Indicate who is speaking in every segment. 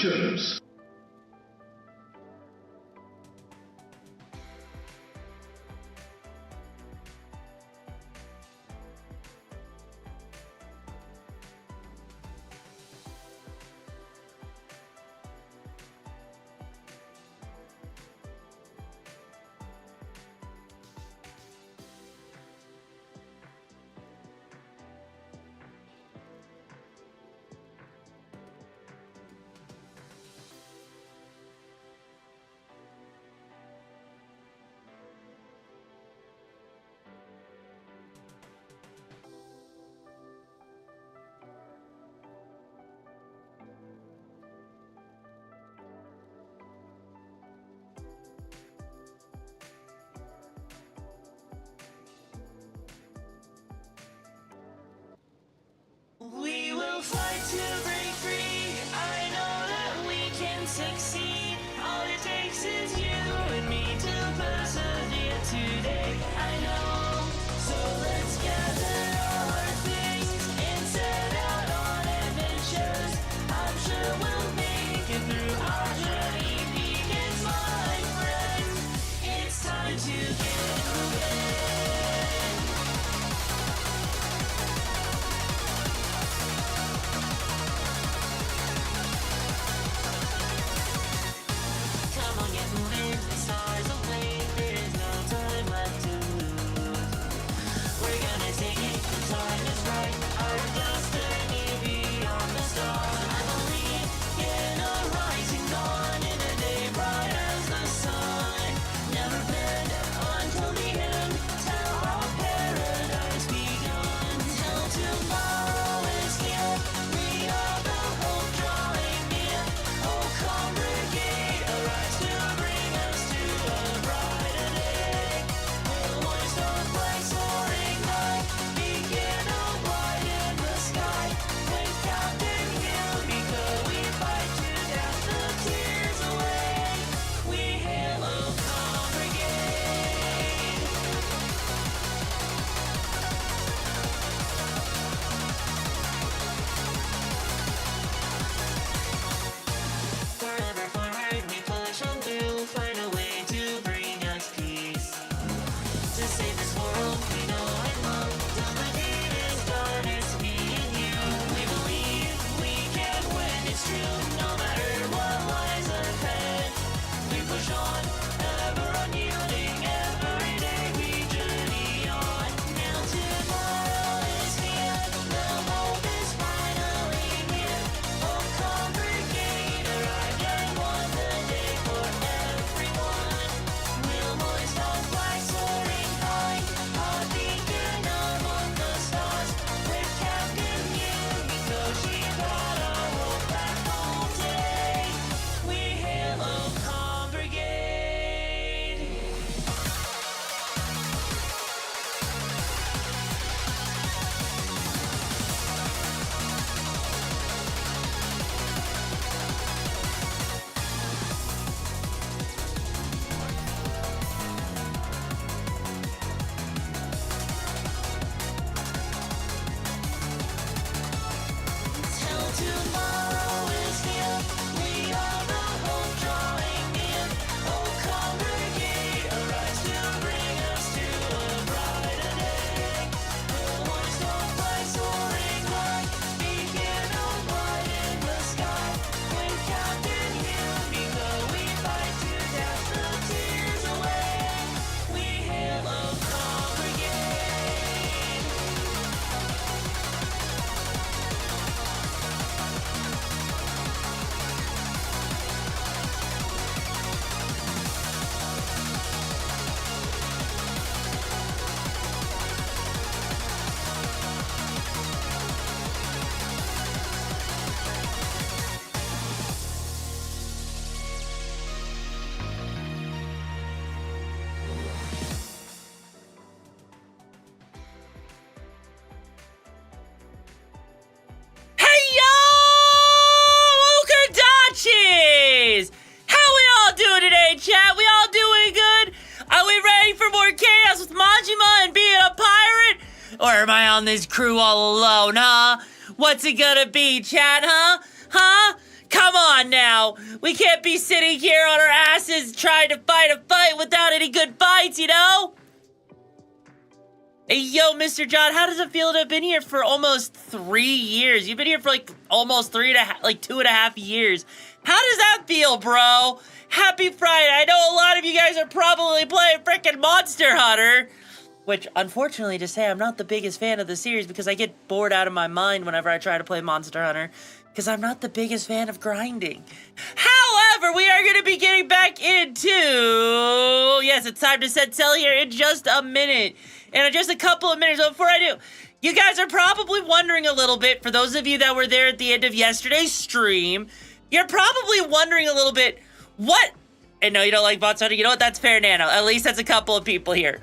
Speaker 1: Congratulations!
Speaker 2: We will fight to break free. I know that we can succeed. All it takes is you and me to persevere today. I know. So let's gather all our things and set out on adventures. I'm sure we'll make it through our journey. Begins, my friend. It's time to get moving. Come on, get moving, the stars away. There's no time left to lose. We're gonna take it, the time is right. Our destiny beyond the stars. I believe in a rising dawn, in a day bright as the sun. Never bend until the end, till our paradise begun. Till tomorrow is here, we are the hope drawing near. Oh, congregate, arise to bring us to a brighter day. We'll hoist our flag soaring high, begin a light in the sky. With Captain Yumiko, we fight to dash the tears away. We hail, oh, congregate. Forever forward, we push on through, find a way to bring us peace. To save this world, we know and love, till the deed is done, it's me and you. We believe we can win, it's true, no matter what lies ahead. We push on, ever unyielding, every day we journey on. Now tomorrow is here, the hope is finally here. Oh, congregate, arrived and won the day for everyone. We'll hoist our flag soaring high, a beacon among the stars. With Captain Yumiko, she brought our hope back home today. We hail, oh, congregate. Till tomorrow is here, we are the hope drawing near. Oh, congregate, arise to bring us to a brighter day. We'll hoist our flag soaring high, begin a light in the sky. With Captain Yumiko, we fight to dash the tears away. We hail, oh, congregate.
Speaker 3: Hey yo! Okadachis! How we all doing today, chat? We all doing good? Are we ready for more chaos with Majima and being a pirate? Or am I on this crew all alone, huh? What's it gonna be, chat, huh? Huh? Come on now. We can't be sitting here on our asses trying to fight a fight without any good fights, you know? Hey, yo, Mr. John, how does it feel to have been here for almost 3 years? You've been here for like almost 2.5 years. How does that feel, bro? Happy Friday. I know a lot of you guys are probably playing frickin' Monster Hunter. Which, unfortunately, to say, I'm not the biggest fan of the series because I get bored out of my mind whenever I try to play Monster Hunter. Because I'm not the biggest fan of grinding. However, we are going to be getting back into... Yes, it's time to set sail here in just a minute. And in just a couple of minutes, before I do, you guys are probably wondering a little bit, for those of you that were there at the end of yesterday's stream, you're probably wondering a little bit, what... And no, you don't like Monster Hunter. You know what? That's fair, Nano. At least that's a couple of people here.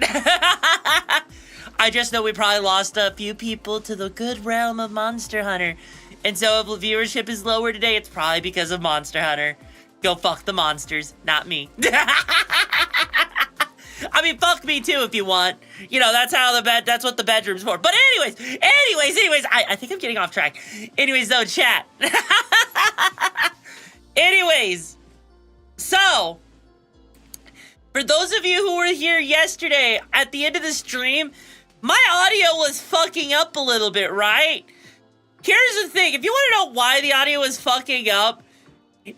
Speaker 3: I just know we probably lost a few people to the good realm of Monster Hunter. And so if the viewership is lower today, it's probably because of Monster Hunter. Go fuck the monsters, not me. I mean, fuck me too if you want. You know, that's what the bedroom's for. But anyways, I think I'm getting off track. Anyways, though, chat. Anyways, so, for those of you who were here yesterday, at the end of the stream, my audio was fucking up a little bit, right? Here's the thing, if you want to know why the audio was fucking up,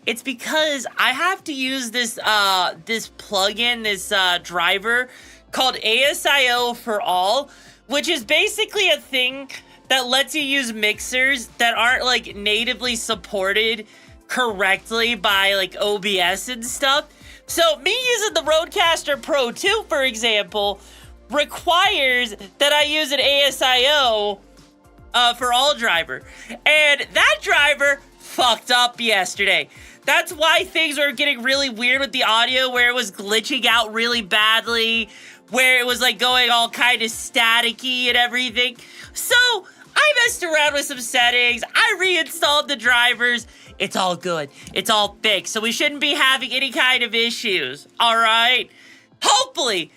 Speaker 3: it's because I have to use this plugin, this driver called ASIO for All, which is basically a thing that lets you use mixers that aren't like natively supported correctly by like OBS and stuff. So me using the Rodecaster Pro 2, for example, requires that I use an ASIO for All driver. And that driver fucked up yesterday. That's why things were getting really weird with the audio, where it was glitching out really badly, where it was like going all kind of staticky and everything. So I messed around with some settings. I reinstalled the drivers. It's all good. It's all fixed. So we shouldn't be having any kind of issues. All right? Hopefully.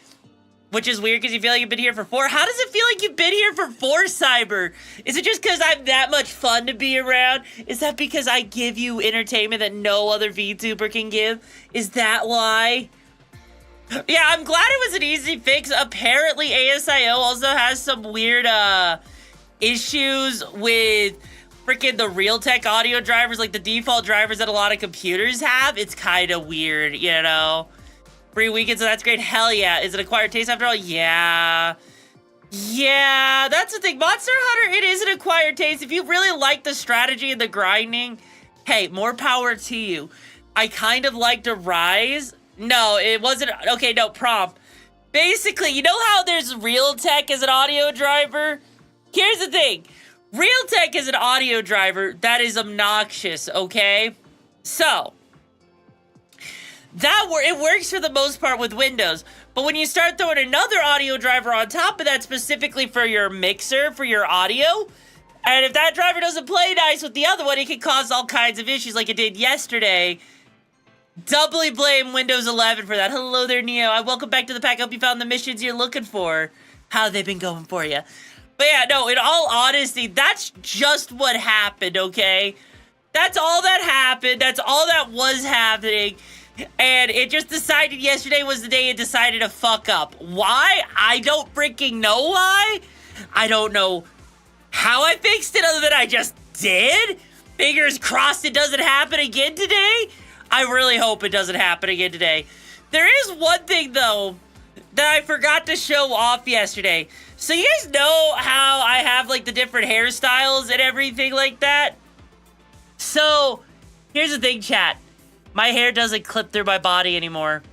Speaker 3: Which is weird because you feel like you've been here for 4. How does it feel like you've been here for 4, Cyber? Is it just because I'm that much fun to be around? Is that because I give you entertainment that no other VTuber can give? Is that why? Yeah, I'm glad it was an easy fix. Apparently, ASIO also has some weird issues with freaking the Realtek audio drivers, like the default drivers that a lot of computers have. It's kind of weird, you know? Free weekend, so that's great. Hell yeah. Is it acquired taste after all? Yeah. Yeah, that's the thing. Monster Hunter, it is an acquired taste. If you really like the strategy and the grinding, hey, more power to you. I kind of liked Rise. No, it wasn't. Okay, no, prompt. Basically, you know how there's Realtek as an audio driver? Here's the thing. Realtek is an audio driver that is obnoxious, okay? So, it works for the most part with Windows, but when you start throwing another audio driver on top of that specifically for your mixer, for your audio, and if that driver doesn't play nice with the other one, it can cause all kinds of issues like it did yesterday. Doubly blame Windows 11 for that. Hello there, Neo. Welcome back to the pack. I hope you found the missions you're looking for. How they've been going for you. But yeah, no, in all honesty, that's just what happened, okay? That's all that happened. That's all that was happening. And it just decided yesterday was the day it decided to fuck up. Why? I don't freaking know why. I don't know how I fixed it other than I just did. Fingers crossed it doesn't happen again today. I really hope it doesn't happen again today. There is one thing, though, that I forgot to show off yesterday. So you guys know how I have, like, the different hairstyles and everything like that? So, here's the thing, chat. My hair doesn't clip through my body anymore.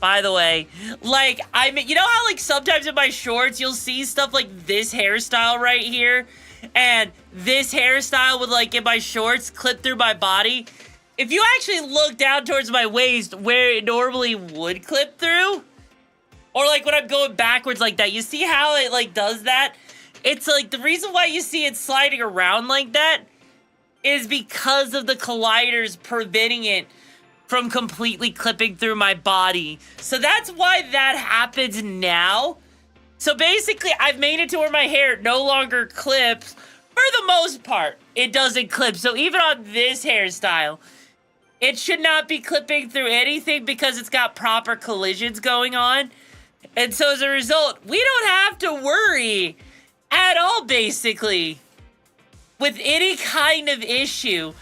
Speaker 3: By the way, like, you know how, like, sometimes in my shorts, you'll see stuff like this hairstyle right here? And this hairstyle would, like, in my shorts, clip through my body? If you actually look down towards my waist where it normally would clip through, or, like, when I'm going backwards like that, you see how it, like, does that? It's, like, the reason why you see it sliding around like that is because of the colliders preventing it from completely clipping through my body. So that's why that happens now. So basically, I've made it to where my hair no longer clips. For the most part, it doesn't clip. So even on this hairstyle, it should not be clipping through anything because it's got proper collisions going on. And so as a result, we don't have to worry at all, basically, with any kind of issue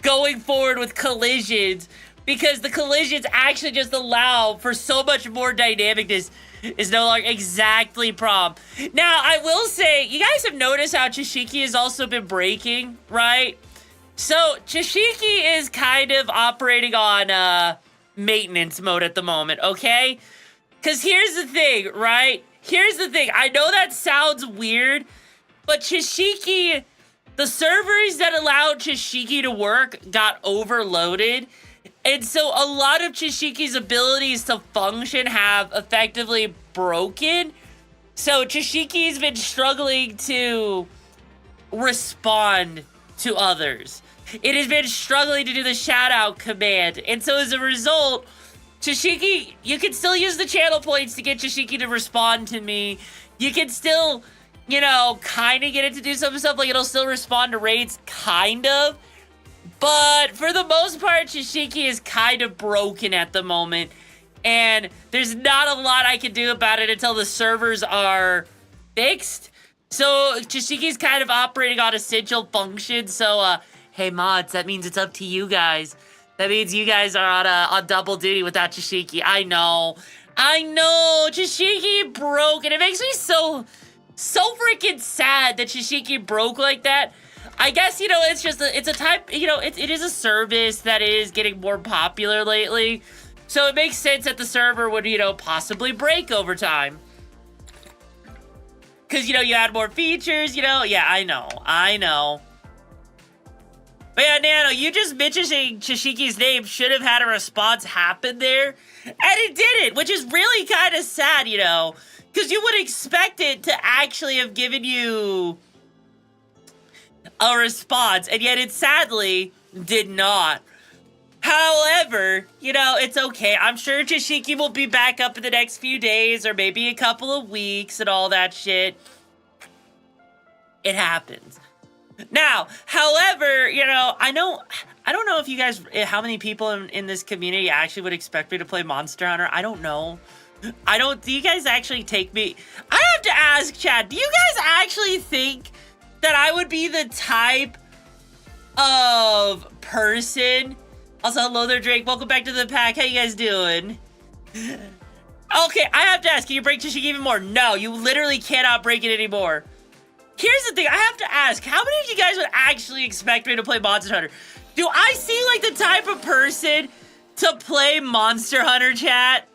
Speaker 3: going forward with collisions, because the collisions actually just allow for so much more dynamicness. Is no longer exactly problem. Now, I will say, you guys have noticed how Chishiki has also been breaking, right? So, Chishiki is kind of operating on maintenance mode at the moment, okay? Because here's the thing, right? Here's the thing. I know that sounds weird, but Chishiki, the servers that allowed Chishiki to work got overloaded. And so a lot of Chishiki's abilities to function have effectively broken. So Chishiki's been struggling to respond to others. It has been struggling to do the shout out command. And so as a result, Chishiki, you can still use the channel points to get Chishiki to respond to me. You can still, you know, kind of get it to do some stuff. Like, it'll still respond to raids, kind of. But for the most part, Chishiki is kind of broken at the moment. And there's not a lot I can do about it until the servers are fixed. So Chishiki's kind of operating on essential functions. So, hey mods, that means it's up to you guys. That means you guys are on double duty without Chishiki. I know. Chishiki broke, and it makes me so freaking sad that Chishiki broke like that. I guess, you know, it's just it's a type, you know, it is a service that is getting more popular lately. So it makes sense that the server would, you know, possibly break over time. Because, you know, you add more features, you know. Yeah, I know. But yeah, Nano, you just mentioning Chishiki's name should have had a response happen there. And it didn't, which is really kind of sad, you know. Because you would expect it to actually have given you a response, and yet it sadly did not. However, you know, it's okay. I'm sure Chishiki will be back up in the next few days or maybe a couple of weeks and all that shit. It happens. Now, however, you know, I don't know if you guys, how many people in this community actually would expect me to play Monster Hunter. I don't know. Do you guys actually take me? I have to ask, Chad, do you guys actually think that I would be the type of person? Also, hello there, Drake. Welcome back to the pack. How you guys doing? Okay, I have to ask, can you break Chishiki even more? No, you literally cannot break it anymore. Here's the thing, I have to ask, how many of you guys would actually expect me to play Monster Hunter? Do I seem like the type of person to play Monster Hunter, chat?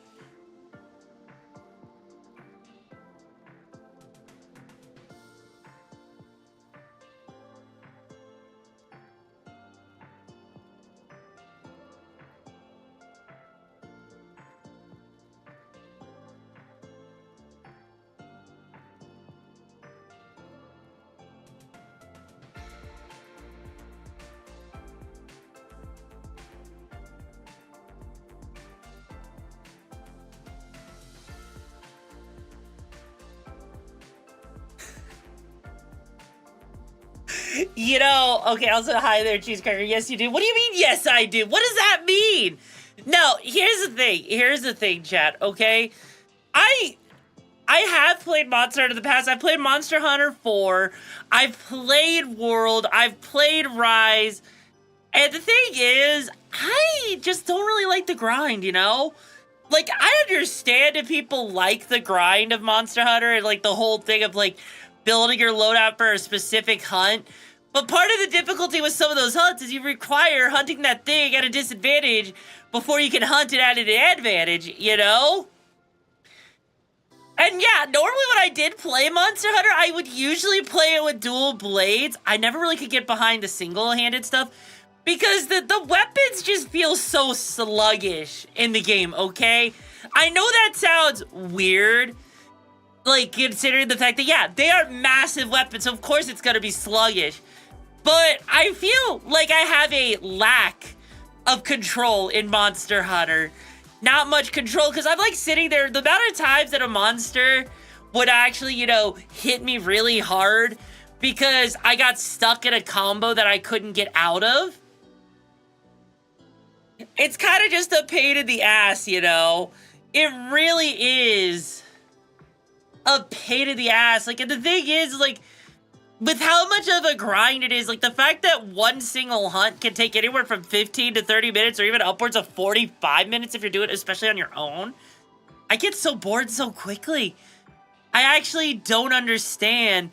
Speaker 3: You know, okay, also hi there, Cheesecracker. Yes, you do. What do you mean, yes, I do? What does that mean? No, here's the thing, chat, okay? I have played Monster Hunter in the past. I've played Monster Hunter 4. I've played World. I've played Rise. And the thing is, I just don't really like the grind, you know? Like, I understand if people like the grind of Monster Hunter and, like, the whole thing of, like, building your loadout for a specific hunt. But part of the difficulty with some of those hunts is you require hunting that thing at a disadvantage before you can hunt it at an advantage, you know? And yeah, normally when I did play Monster Hunter, I would usually play it with dual blades. I never really could get behind the single-handed stuff because the weapons just feel so sluggish in the game, okay? I know that sounds weird, like, considering the fact that, yeah, they are massive weapons, so of course it's gonna be sluggish. But I feel like I have a lack of control in Monster Hunter. Not much control, because I'm, like, sitting there, the amount of times that a monster would actually, you know, hit me really hard because I got stuck in a combo that I couldn't get out of. it's kind of just a pain in the ass, you know? It really is a pain in the ass. Like, and the thing is, like, with how much of a grind it is, like, the fact that one single hunt can take anywhere from 15 to 30 minutes or even upwards of 45 minutes if you're doing it, especially on your own, I get so bored so quickly. I actually don't understand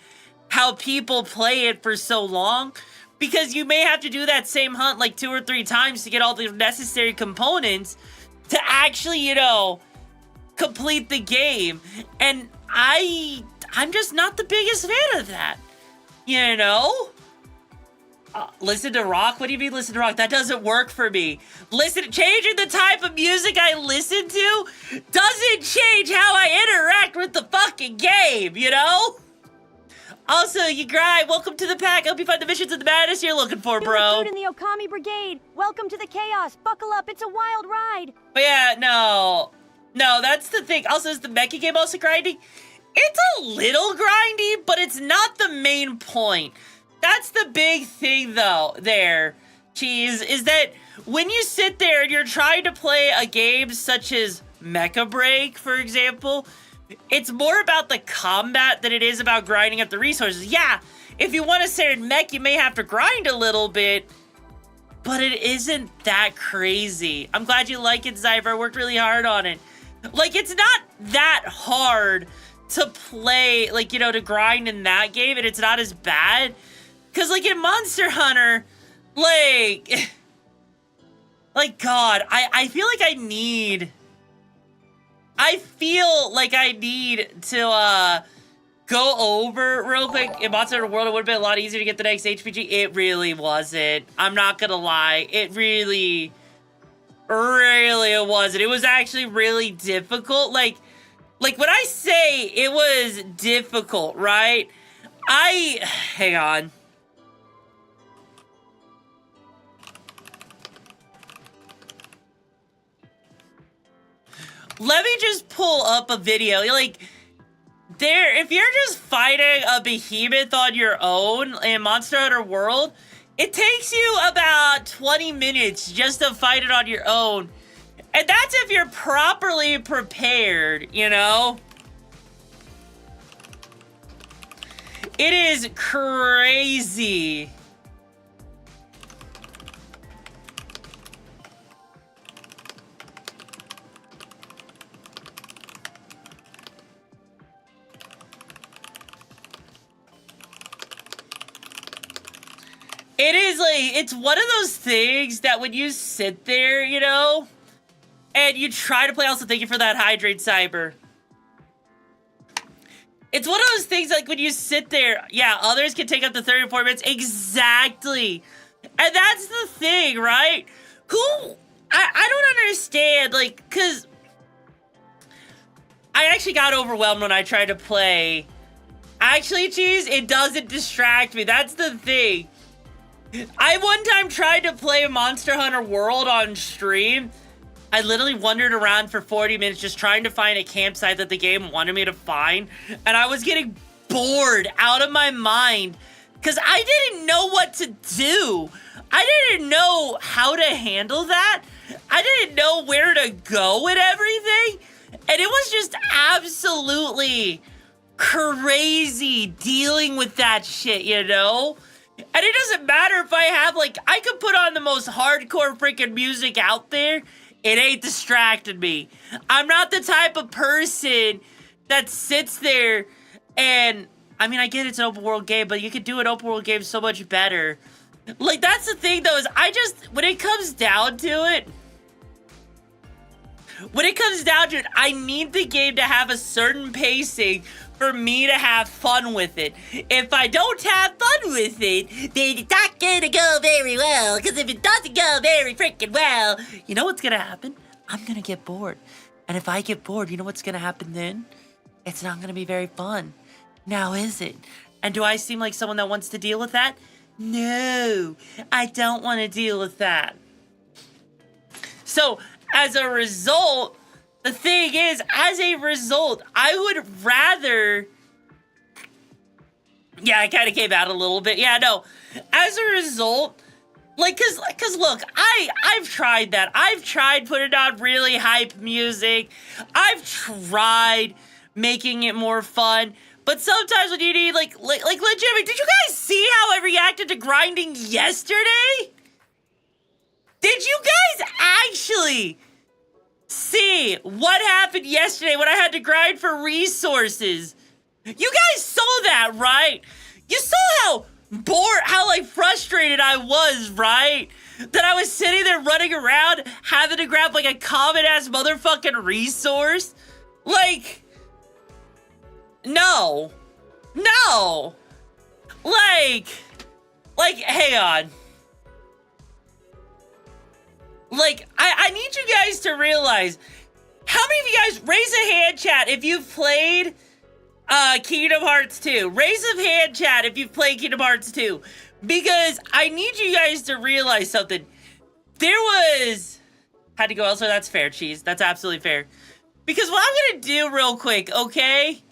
Speaker 3: how people play it for so long, because you may have to do that same hunt like 2 or 3 times to get all the necessary components to actually, you know, complete the game. And I'm just not the biggest fan of that, you know? Listen to rock? What do you mean listen to rock? That doesn't work for me. Changing the type of music I listen to doesn't change how I interact with the fucking game, you know? Also, you grind. Welcome to the pack. I hope you find the missions and the madness you're looking for, bro.
Speaker 1: Dude in the Okami Brigade. Welcome to the chaos. Buckle up. It's a wild ride.
Speaker 3: But yeah, no, that's the thing. Also, is the mecha game also grinding? It's a little grindy, but it's not the main point. That's the big thing, though, there, Cheese, is that when you sit there and you're trying to play a game such as Mecha Break, for example, it's more about the combat than it is about grinding up the resources. Yeah, if you want to say in mech, you may have to grind a little bit, but it isn't that crazy. I'm glad you like it, Zyber. I worked really hard on it. Like, it's not that hard to play, like, you know, to grind in that game, and it's not as bad. Because, like, in Monster Hunter, like, God, I feel like I need to, go over real quick. In Monster Hunter World, it would have been a lot easier to get the next HPG. It really wasn't. I'm not gonna lie. It really it wasn't. It was actually really difficult. Like when I say it was difficult, right? Hang on. Let me just pull up a video. Like, if you're just fighting a behemoth on your own in Monster Hunter World, it takes you about 20 minutes just to fight it on your own. And that's if you're properly prepared, you know? It is crazy. It is like, it's one of those things that when you sit there, you know, and you try to play, also thank you for that hydrate, Cyber. It's one of those things like when you sit there, yeah, others can take up to 30 or 40 minutes. Exactly. And that's the thing, right? I don't understand, like, because I actually got overwhelmed when I tried to play. Actually, Cheese, it doesn't distract me. That's the thing. I one time tried to play Monster Hunter World on stream. I literally wandered around for 40 minutes just trying to find a campsite that the game wanted me to find. And I was getting bored out of my mind because I didn't know what to do. I didn't know how to handle that. I didn't know where to go and everything. And it was just absolutely crazy dealing with that shit, you know? And it doesn't matter if I have, like, I could put on the most hardcore freaking music out there. It ain't distracting me. I'm not the type of person that sits there and, I mean, I get it's an open world game, but you could do an open world game so much better. Like, that's the thing, though, is when it comes down to it, I need the game to have a certain pacing for me to have fun with it. If I don't have fun with it, then it's not gonna go very well. Because if it doesn't go very freaking well, you know what's gonna happen? I'm gonna get bored. And if I get bored, you know what's gonna happen then? It's not gonna be very fun. Now is it? And do I seem like someone that wants to deal with that? No, I don't want to deal with that. So, as a result, the thing is, I would rather... Yeah, I kind of came out a little bit. Yeah, no. As a result, Like, cause look, I've tried that. I've tried putting on really hype music. I've tried making it more fun. But sometimes when you need, like legitimately, did you guys see how I reacted to grinding yesterday? Did you guys actually see what happened yesterday when I had to grind for resources? You guys saw that, right? You saw how bored, how like frustrated I was, right? That I was sitting there running around having to grab like a common ass motherfucking resource. Like, no. Like, hang on. Like, I need you guys to realize, how many of you guys, raise a hand chat if you've played Kingdom Hearts 2. Raise a hand chat if you've played Kingdom Hearts 2. Because I need you guys to realize something. Had to go elsewhere, that's fair, Cheese. That's absolutely fair. Because what I'm gonna do real quick, okay?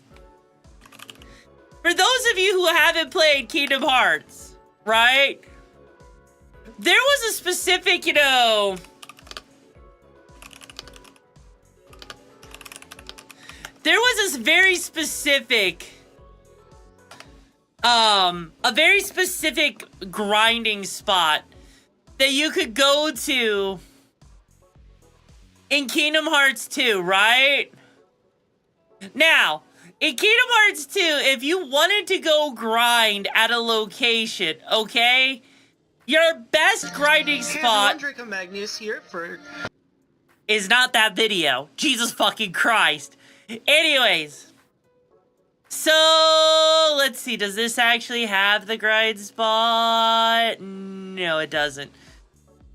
Speaker 3: For those of you who haven't played Kingdom Hearts, right? There was a specific, there was this very specific, a very specific grinding spot that you could go to in Kingdom Hearts 2, right? Now, in Kingdom Hearts 2, if you wanted to go grind at a location, okay? Your best grinding spot
Speaker 4: Magnus here for
Speaker 3: is not that video. Jesus fucking Christ. Anyways. So, let's see. Does this actually have the grind spot? No, it doesn't.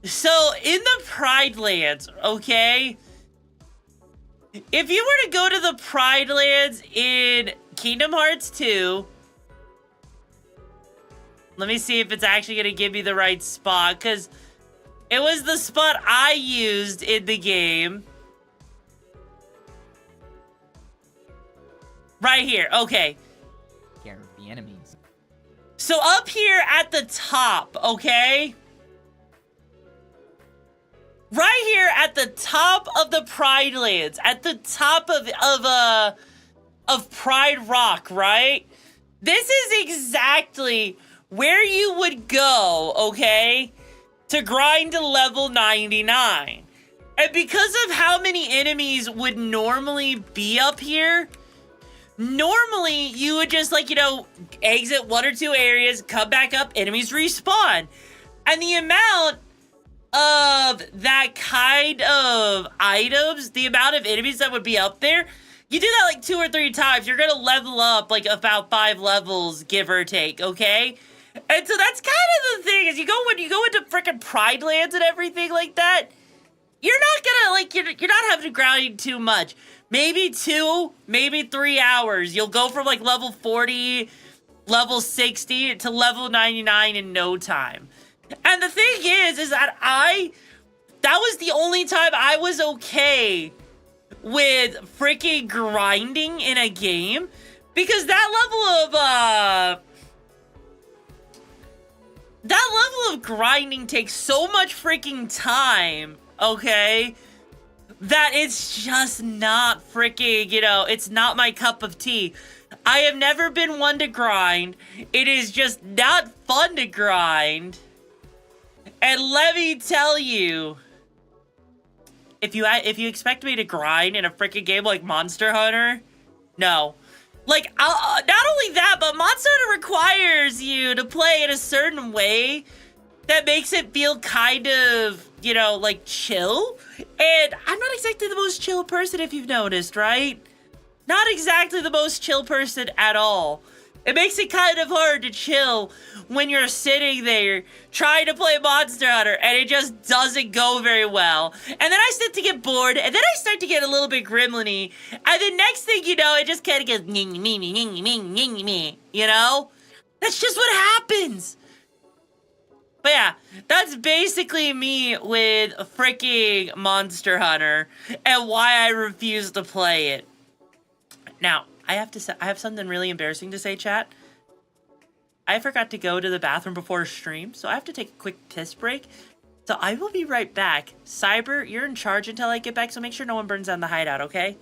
Speaker 3: So, in the Pride Lands, okay? If you were to go to the Pride Lands in Kingdom Hearts 2... Let me see if it's actually going to give me the right spot, because it was the spot I used in the game. Right here, okay.
Speaker 5: Care of the enemies.
Speaker 3: So up here at the top, okay? Right here at the top of the Pride Lands, at the top of Pride Rock, right? This is exactly where you would go, okay, to grind to level 99. And because of how many enemies would normally be up here, normally you would just, like, exit 1 or 2 areas, come back up, enemies respawn. And the amount of that kind of items, the amount of enemies that would be up there, you do that like 2 or 3 times, you're gonna level up like about 5 levels, give or take, okay? And so that's kind of the thing, is when you go into freaking Pride Lands and everything like that, you're not gonna, like, you're not having to grind too much. Maybe 2, maybe 3 hours. You'll go from, like, level 40, level 60 to level 99 in no time. And the thing is that that was the only time I was okay with freaking grinding in a game, because that level of grinding takes so much freaking time, okay, that it's just not freaking, it's not my cup of tea. I have never been one to grind. It is just not fun to grind. And let me tell you, if you expect me to grind in a freaking game like Monster Hunter, no. Like, not only that, but Monster Hunter requires you to play in a certain way that makes it feel kind of, like, chill. And I'm not exactly the most chill person, if you've noticed, right? Not exactly the most chill person at all. It makes it kind of hard to chill when you're sitting there trying to play Monster Hunter and it just doesn't go very well. And then I start to get bored, and then I start to get a little bit gremlin-y, and the next thing you know, it just kind of goes That's just what happens. But yeah, that's basically me with freaking Monster Hunter and why I refuse to play it. Now, I have something really embarrassing to say, chat. I forgot to go to the bathroom before stream, so I have to take a quick piss break. So I will be right back. Cyber, you're in charge until I get back, so make sure no one burns down the hideout, okay?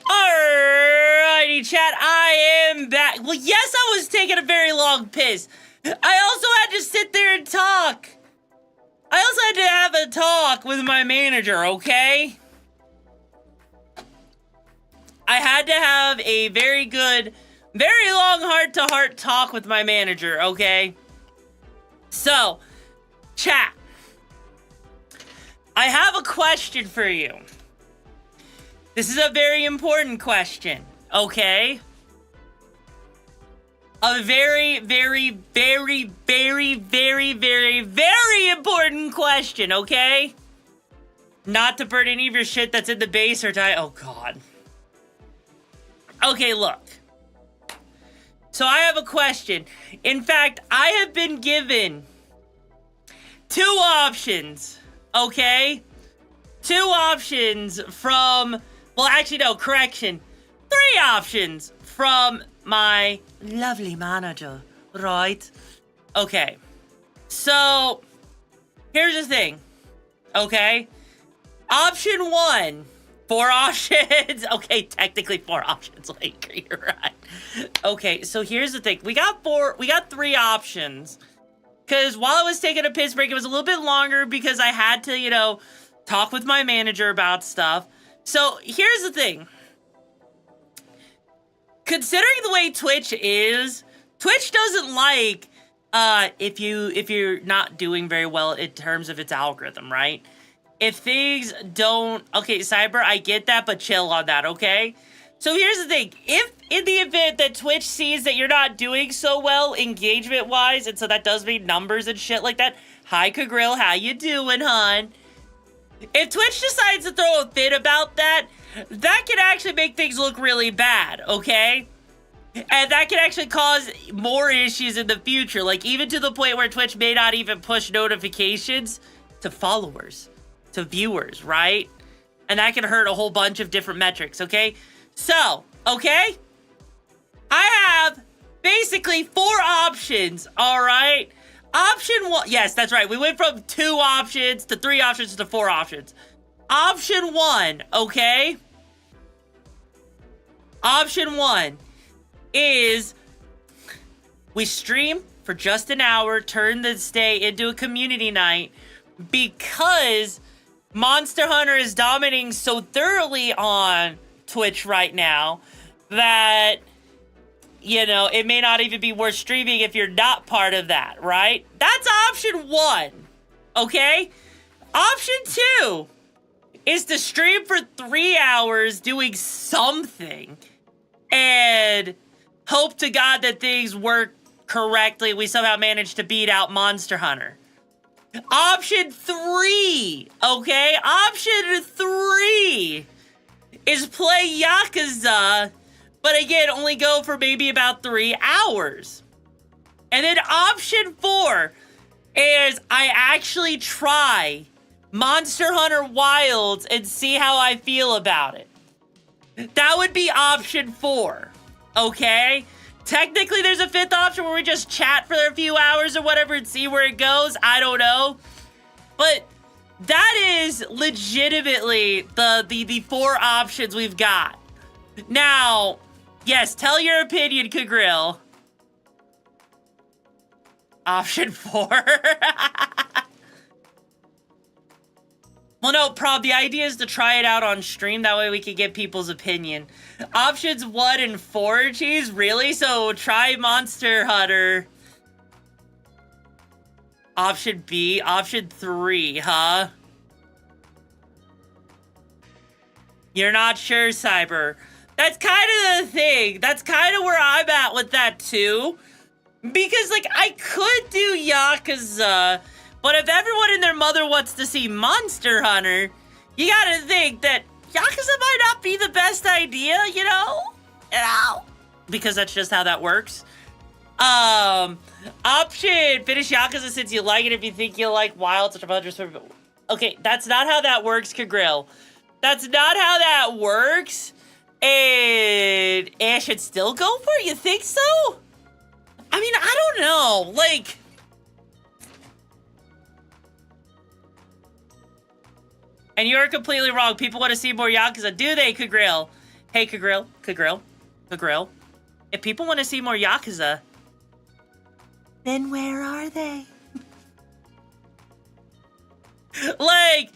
Speaker 3: Alrighty, chat, I am back. Well, yes, I was taking a very long piss. I also had to sit there and talk. I also had to have a talk with my manager, okay? I had to have a very good, very long heart-to-heart talk with my manager, okay? So, chat, I have a question for you. This is a very important question, okay? a very, very, very, very, very, very, very important question, okay? Not to burn any of your shit that's in the base or die. Oh, God. Okay, look. So I have a question. In fact, I have been given 2 options, okay? 2 options from, well, actually, no, correction. 3 options from my lovely manager, right? Okay. So, here's the thing, okay? Option 1, 4 options. Okay, technically 4 options. Like, you're right. Okay, so here's the thing. We got 3 options. Because while I was taking a piss break, it was a little bit longer because I had to, you know, talk with my manager about stuff. So here's the thing. Considering the way Twitch is, Twitch doesn't like if you're not doing very well in terms of its algorithm, right? If things don't... Okay, Cyber, I get that, but chill on that, okay? So here's the thing. If in the event that Twitch sees that you're not doing so well engagement-wise, and so that does mean numbers and shit like that. Hi, Kagrill, how you doing, hon? If Twitch decides to throw a fit about that, that can actually make things look really bad, okay? And that can actually cause more issues in the future. Like, even to the point where Twitch may not even push notifications to followers, to viewers, right? And that can hurt a whole bunch of different metrics, okay? So, okay? I have basically 4 options, all right? Option 1, yes, that's right. We went from 2 options to 3 options to 4 options. Option 1, okay? Option 1 is we stream for just an hour, turn this day into a community night because Monster Hunter is dominating so thoroughly on Twitch right now that, you know, it may not even be worth streaming if you're not part of that, right? That's option 1, okay? Option 2 is to stream for 3 hours doing something and hope to God that things work correctly. We somehow manage to beat out Monster Hunter. Option 3, okay? Option 3 is play Yakuza, but again, only go for maybe about 3 hours. And then option 4 is I actually try Monster Hunter Wilds and see how I feel about it. That would be option 4, okay? Technically, there's a 5th option where we just chat for a few hours or whatever and see where it goes. I don't know. But that is legitimately the 4 options we've got. Now, yes, tell your opinion, Kagrill. Option 4. Well, no, Prob, the idea is to try it out on stream. That way we can get people's opinion. Options 1 and 4, geez, really? So try Monster Hunter. Option B, option 3, huh? You're not sure, Cyber. That's kind of the thing. That's kind of where I'm at with that, too. Because, like, I could do Yakuza, but if everyone and their mother wants to see Monster Hunter, you gotta think that Yakuza might not be the best idea, you know? Because that's just how that works. Option, finish Yakuza since you like it if you think you like Wild, such a bunch of... Okay, that's not how that works, Kagrill. That's not how that works. And I should still go for it? You think so? I mean, I don't know. Like... And you're completely wrong. People want to see more Yakuza. Do they, Kagrill? Hey, Kagrill. If people want to see more Yakuza, then where are they? Like,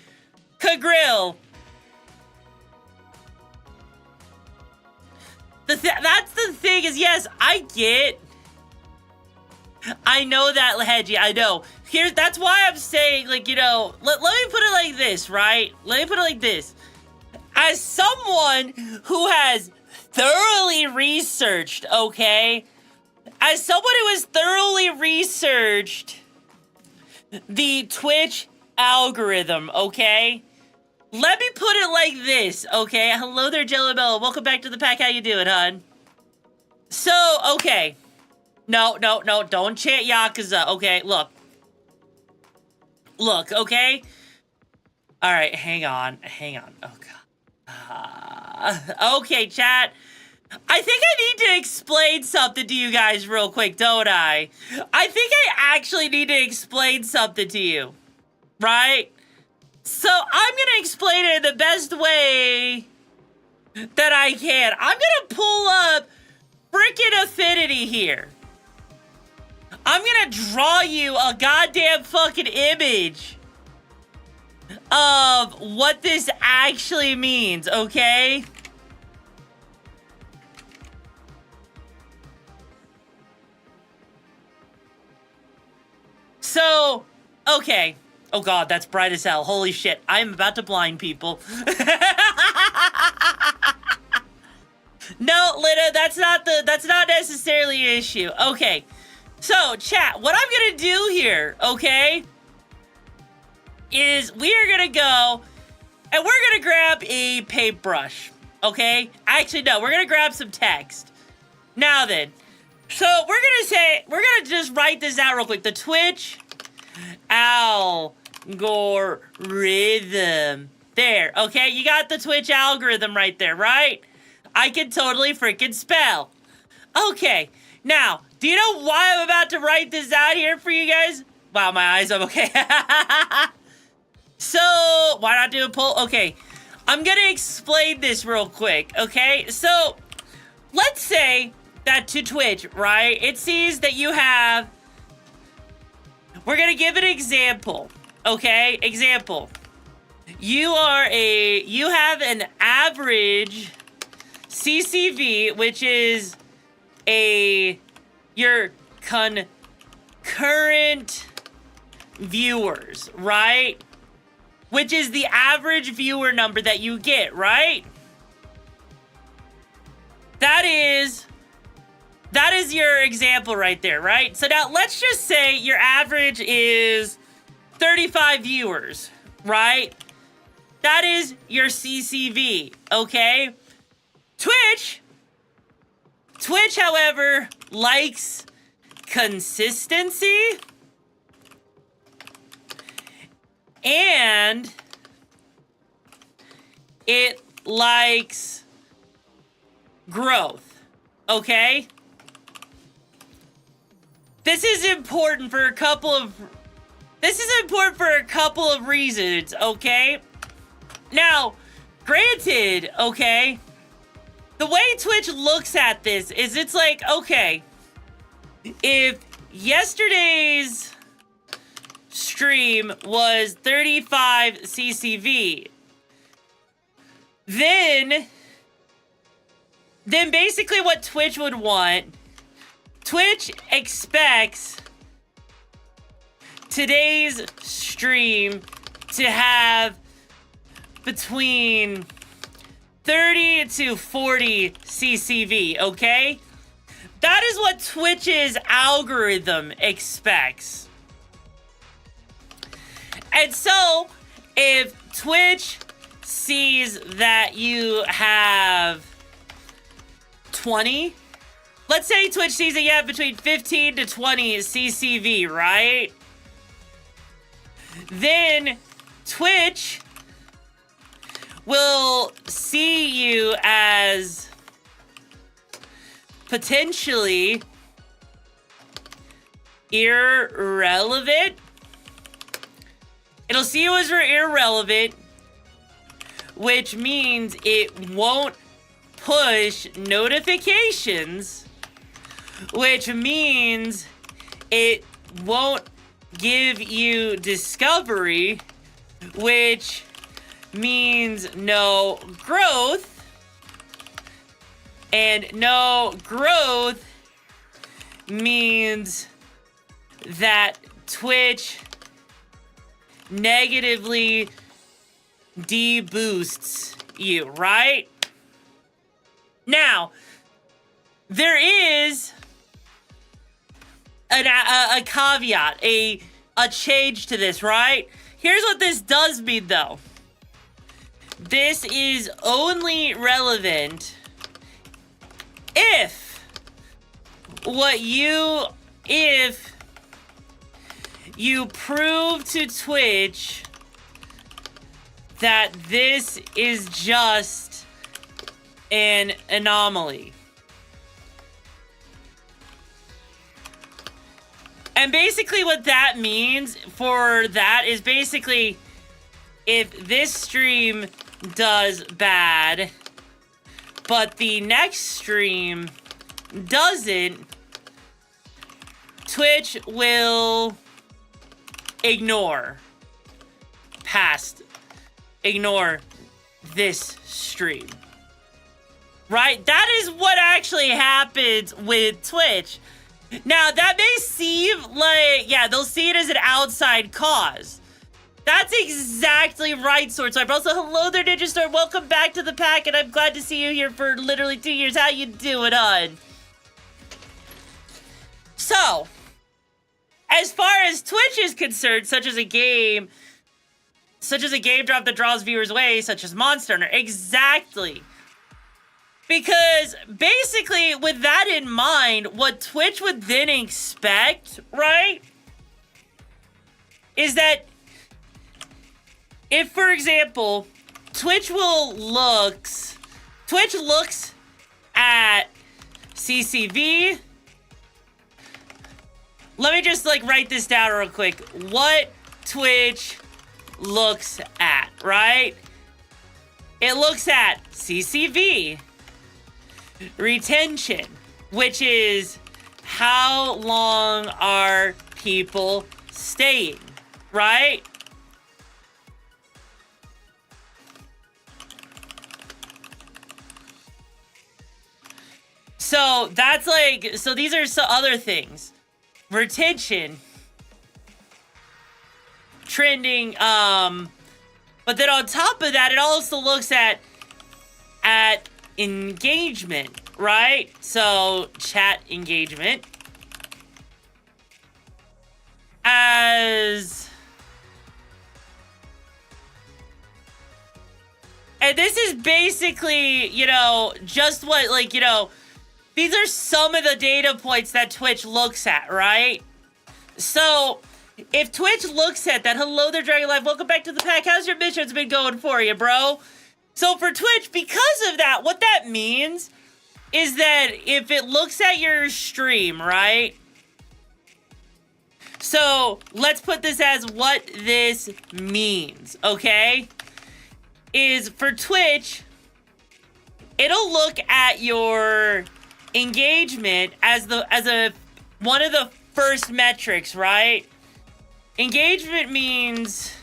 Speaker 3: Kagrill. That's the thing is, yes, I know that, Hedgie, I know. That's why I'm saying, like, you know, let me put it like this, right? Let me put it like this. As someone who has thoroughly researched, okay, as someone who has thoroughly researched the Twitch algorithm, okay? Let me put it like this, okay? Hello there, Jello Bella. Welcome back to the pack. How you doing, hon? So, okay. No, don't chant Yakuza, okay? Look, okay? All right, hang on. Oh, God. Okay, chat. I think I need to explain something to you guys real quick, don't I? I think I actually need to explain something to you, right? So I'm gonna explain it in the best way that I can. I'm gonna pull up freaking Affinity here. I'm gonna draw you a goddamn fucking image of what this actually means, okay? So, okay. Oh God, that's bright as hell. Holy shit. I'm about to blind people. No, Lita, that's not necessarily an issue. Okay. So, chat, what I'm gonna do here, okay, is we are gonna go and we're gonna grab a paintbrush, okay? Actually, no, we're gonna grab some text. Now then, so we're gonna just write this out real quick. The Twitch algorithm. There, okay? You got the Twitch algorithm right there, right? I can totally freaking spell. Okay, now, do you know why I'm about to write this out here for you guys? Wow, my eyes, I'm okay. So, why not do a poll? Okay, I'm gonna explain this real quick, okay? So, let's say that to Twitch, right, it sees that you have... We're gonna give an example, okay? Example. You have an average CCV, which is your concurrent viewers, right? Which is the average viewer number that you get, right? That is your example right there, right? So now let's just say your average is 35 viewers, right? That is your CCV, okay? Twitch, however, likes consistency and it likes growth, okay? This is important for a couple of reasons, okay? Now, granted, okay, the way Twitch looks at this is it's like, okay, if yesterday's stream was 35 CCV, then basically what Twitch would want, Twitch expects today's stream to have between 30 to 40 CCV, okay? That is what Twitch's algorithm expects. And so, if Twitch sees that you have 20, let's say Twitch sees that you have between 15 to 20 CCV, right? Then Twitch will see you as potentially irrelevant. It'll see you as irrelevant, which means it won't push notifications, which means it won't give you discovery, which means no growth, and no growth means that Twitch negatively deboosts you, right? Now, there is a caveat, a change to this, right? Here's what this does mean, though. This is only relevant if you prove to Twitch that this is just an anomaly. And basically what that means for that is basically if this stream does bad, but the next stream doesn't, Twitch will ignore this stream. Right? That is what actually happens with Twitch. Now, that may seem like, yeah, they'll see it as an outside cause. That's exactly right, Sword Swiper. Also, hello there, Ninja Star. Welcome back to the pack, and I'm glad to see you here for literally 2 years. How you doing, hon? So, as far as Twitch is concerned, such as a game drop that draws viewers away, such as Monster Hunter, exactly. Because basically, with that in mind, what Twitch would then expect, right, is that if, for example, Twitch looks at CCV. Let me just write this down real quick. What Twitch looks at, right? It looks at CCV, retention, which is how long are people staying, right? So that's so these are some other things. Retention, trending, but then on top of that, it also looks at engagement, right? So chat engagement and this is basically, just what, these are some of the data points that Twitch looks at, right? So, if Twitch looks at that, hello there, Dragon Life, welcome back to the pack. How's your missions been going for you, bro? So for Twitch, because of that, what that means is that if it looks at your stream, right? So, let's put this as what this means, okay? Is for Twitch, it'll look at your engagement as one of the first metrics, right? Engagement means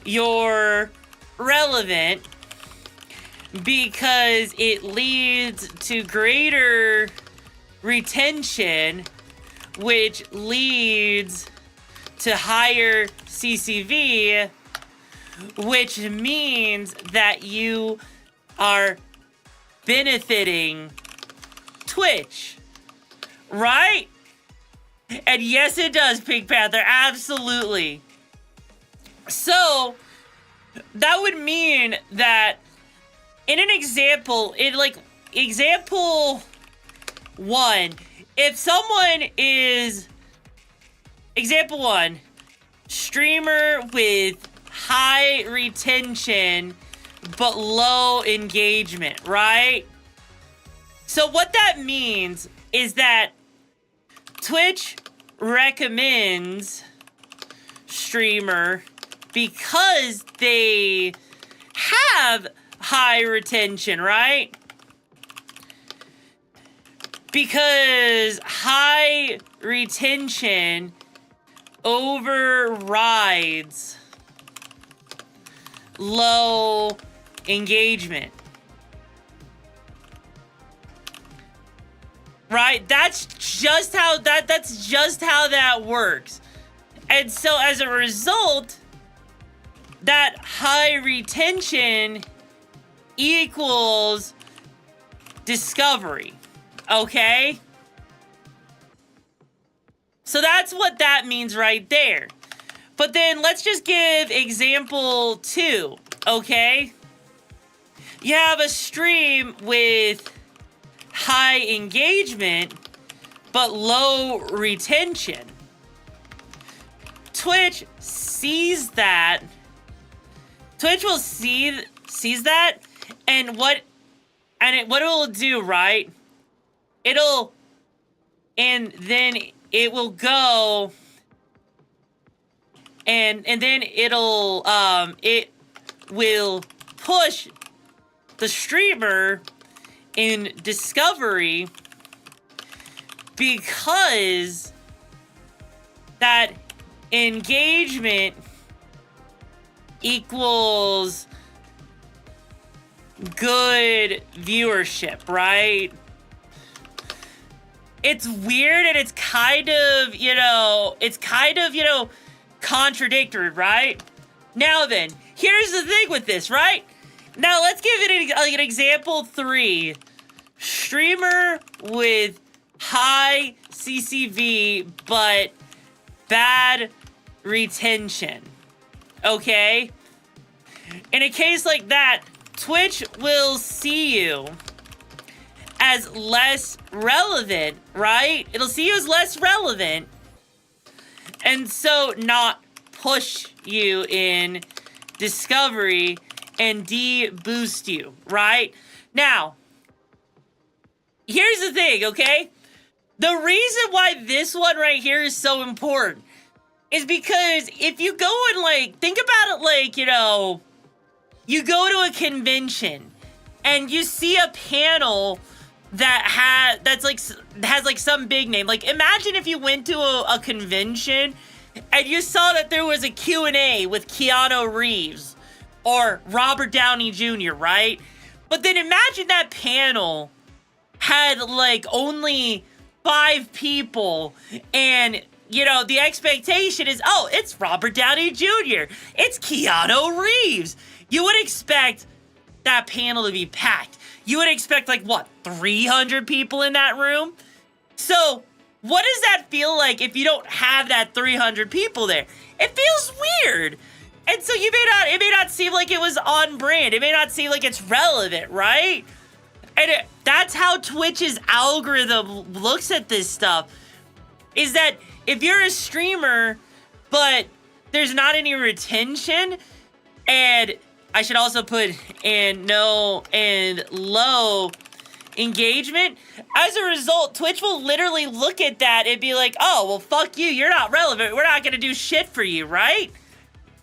Speaker 3: you're relevant because it leads to greater retention, which leads to higher CCV, which means that you are benefiting Twitch, right? And yes, it does, Pink Panther, absolutely. So, that would mean that in an example, example 1, if someone is, example 1, streamer with high retention but low engagement, right? So what that means is that Twitch recommends streamer because they have high retention, right? Because high retention overrides low engagement. Right? That's just how that works. And so as a result, that high retention equals discovery. Okay? So that's what that means right there. But then let's just give example 2, okay? You have a stream with high engagement, but low retention. Twitch sees that. Twitch will sees that, and what it will do, right? And then it will go, and then it will push the streamer in discovery, because that engagement equals good viewership, right? It's weird, and it's kind of, contradictory, right? Now then, here's the thing with this, right? Now let's give it an example 3. Streamer with high CCV, but bad retention. Okay? In a case like that, Twitch will see you as less relevant, right? It'll see you as less relevant, and so not push you in discovery and de-boost you, right? Now, here's the thing, okay? The reason why this one right here is so important is because if you go and, think about it you go to a convention and you see a panel that has some big name. Imagine if you went to a convention and you saw that there was a Q&A with Keanu Reeves or Robert Downey Jr., right? But then imagine that panel had only 5 people, and the expectation is, oh, it's Robert Downey Jr., it's Keanu Reeves. You would expect that panel to be packed. You would expect 300 people in that room? So what does that feel like if you don't have that 300 people there? It feels weird. And so it may not seem like it was on brand. It may not seem like it's relevant, right? And that's how Twitch's algorithm looks at this stuff. Is that if you're a streamer, but there's not any retention, and I should also put in no and low engagement, as a result, Twitch will literally look at that and be like, oh, well, fuck you. You're not relevant. We're not going to do shit for you, right?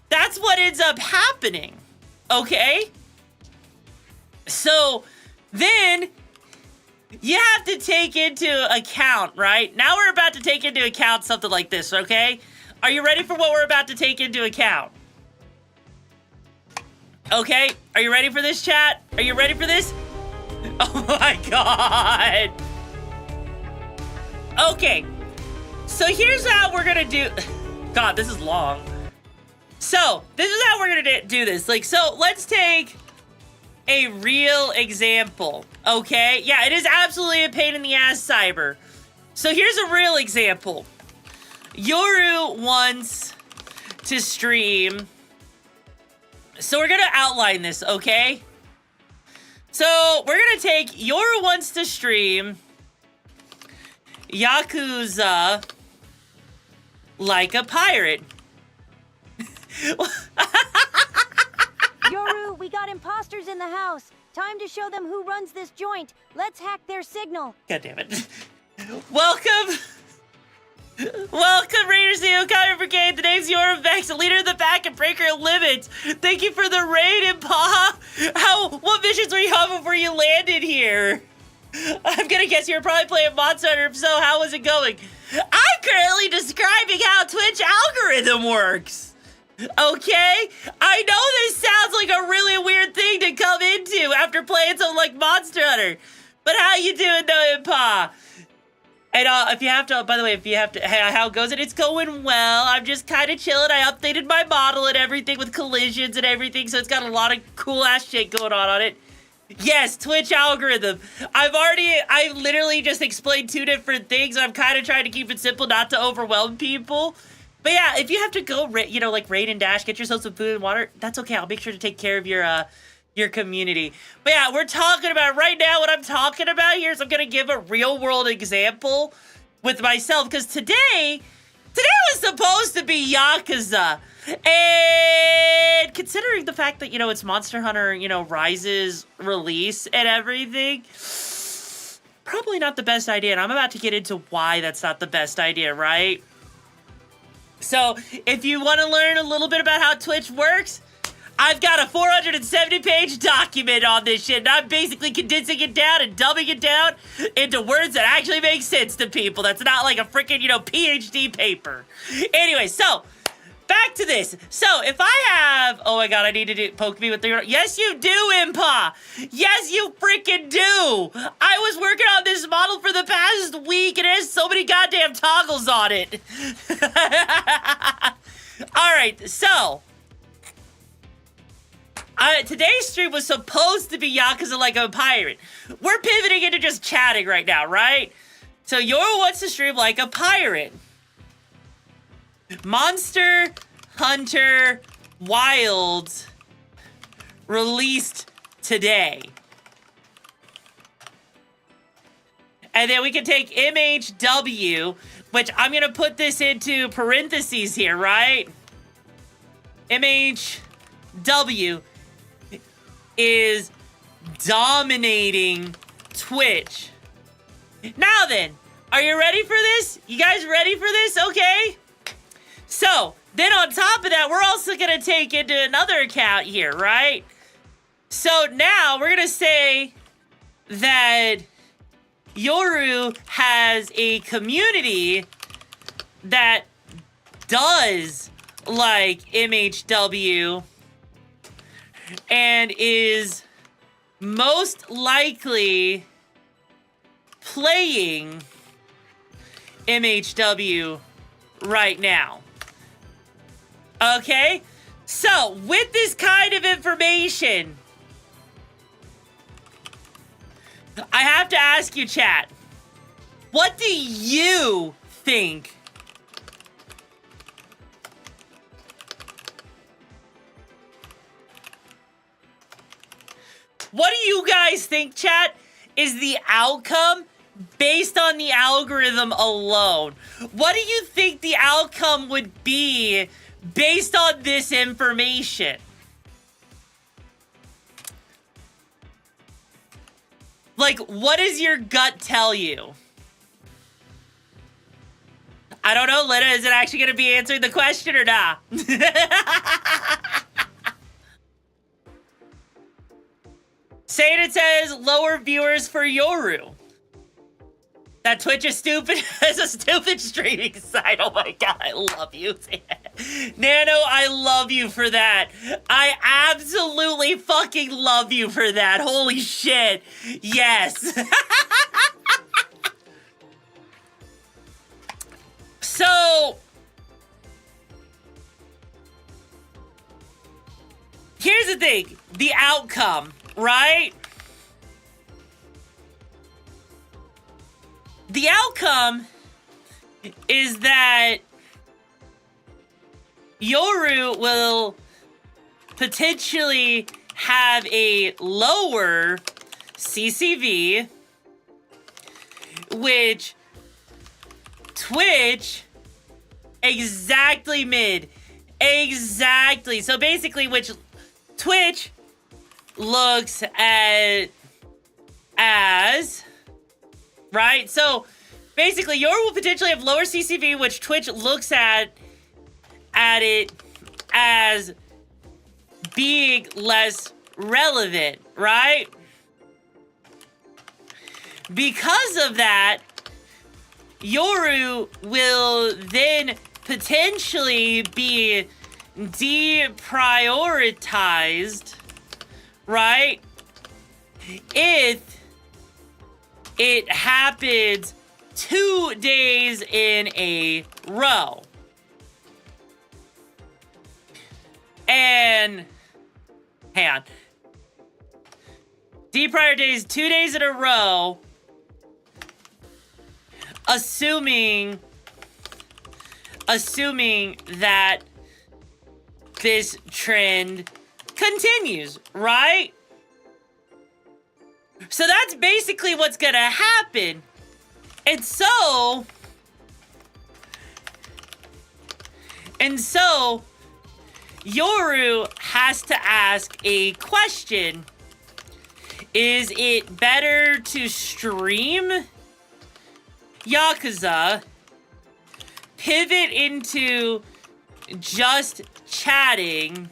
Speaker 3: That's what ends up happening, okay? So then you have to take into account, right? Now we're about to take into account something like this, okay? Are you ready for what we're about to take into account? Okay, are you ready for this, chat? Are you ready for this? Oh my god. Okay, so here's how we're gonna do... God, this is long. So, this is how we're gonna do this. So let's take a real example, okay? Yeah, it is absolutely a pain in the ass, Cyber. So here's a real example. Yoru wants to stream... So we're gonna outline this, okay? So we're gonna take Yoru wants to stream Yakuza like a pirate.
Speaker 1: Yoru, we got imposters in the house. Time to show them who runs this joint. Let's hack their signal.
Speaker 3: God damn it. Welcome, Raiders of the Okami Brigade. The name's Yoru Vex, a leader in the back and breaker of limits. Thank you for the raid, Impa. What missions were you on before you landed here? I'm gonna guess you were probably playing Monster Hunter. If so, how was it going? I'm currently describing how Twitch algorithm works. Okay? I know this sounds like a really weird thing to come into after playing something like Monster Hunter. But how you doing, though, Impa? And if you have to, by the way, how goes it? It's going well. I'm just kind of chilling. I updated my model and everything with collisions and everything, so it's got a lot of cool ass shit going on it. Yes, Twitch algorithm. I literally just explained 2 different things. I'm kind of trying to keep it simple, not to overwhelm people. But yeah, if you have to go, like raid and dash, get yourself some food and water, that's okay. I'll make sure to take care of your community. But yeah, we're talking about right now. What I'm talking about here is I'm gonna give a real world example with myself, because today was supposed to be Yakuza. And considering the fact that, it's Monster Hunter, Rise's release and everything, probably not the best idea. And I'm about to get into why that's not the best idea, right? So, if you want to learn a little bit about how Twitch works, I've got a 470-page document on this shit, and I'm basically condensing it down and dumbing it down into words that actually make sense to people. That's not like a freaking, PhD paper. Anyway, so, back to this. So, if I have... Oh my god, I need to poke me with the... Yes, you do, Impa! Yes, you freaking do! I was working on this model for the past week, and it has so many goddamn toggles on it. Alright, so... today's stream was supposed to be Yakuza Like a Pirate. We're pivoting into just chatting right now, right? So, Yoru wants to stream Like a Pirate. Monster Hunter Wilds released today. And then we can take MHW, which I'm going to put this into parentheses here, right? MHW is dominating Twitch. Now then, are you ready for this? You guys ready for this? Okay. So, then on top of that, we're also going to take into another account here, right? So now, we're going to say that Yoru has a community that does like MHW and is most likely playing MHW right now. Okay? So, with this kind of information, I have to ask you, chat, what do you think? What do you guys think, chat, is the outcome based on the algorithm alone? What do you think the outcome would be based on this information? Like, what does your gut tell you? I don't know, Lena, is it actually going to be answering the question or not? Saying it says lower viewers for Yoru. That Twitch is stupid. It's a stupid streaming site. Oh my god, I love you. Nano, I love you for that. I absolutely fucking love you for that. Holy shit. Yes. So, here's the thing. The outcome, right? The outcome is that Yoru will potentially have a lower CCV, which Twitch exactly mid. Exactly. So basically, which Twitch looks at as... Right? So, basically, Yoru will potentially have lower CCV, which Twitch looks at it as being less relevant, right? Because of that, Yoru will then potentially be deprioritized, right? If it happens 2 days in a row. And, hang on. Deprioritize 2 days in a row, assuming that this trend continues, right? So that's basically what's gonna happen. And so Yoru has to ask a question. Is it better to stream Yakuza, pivot into just chatting,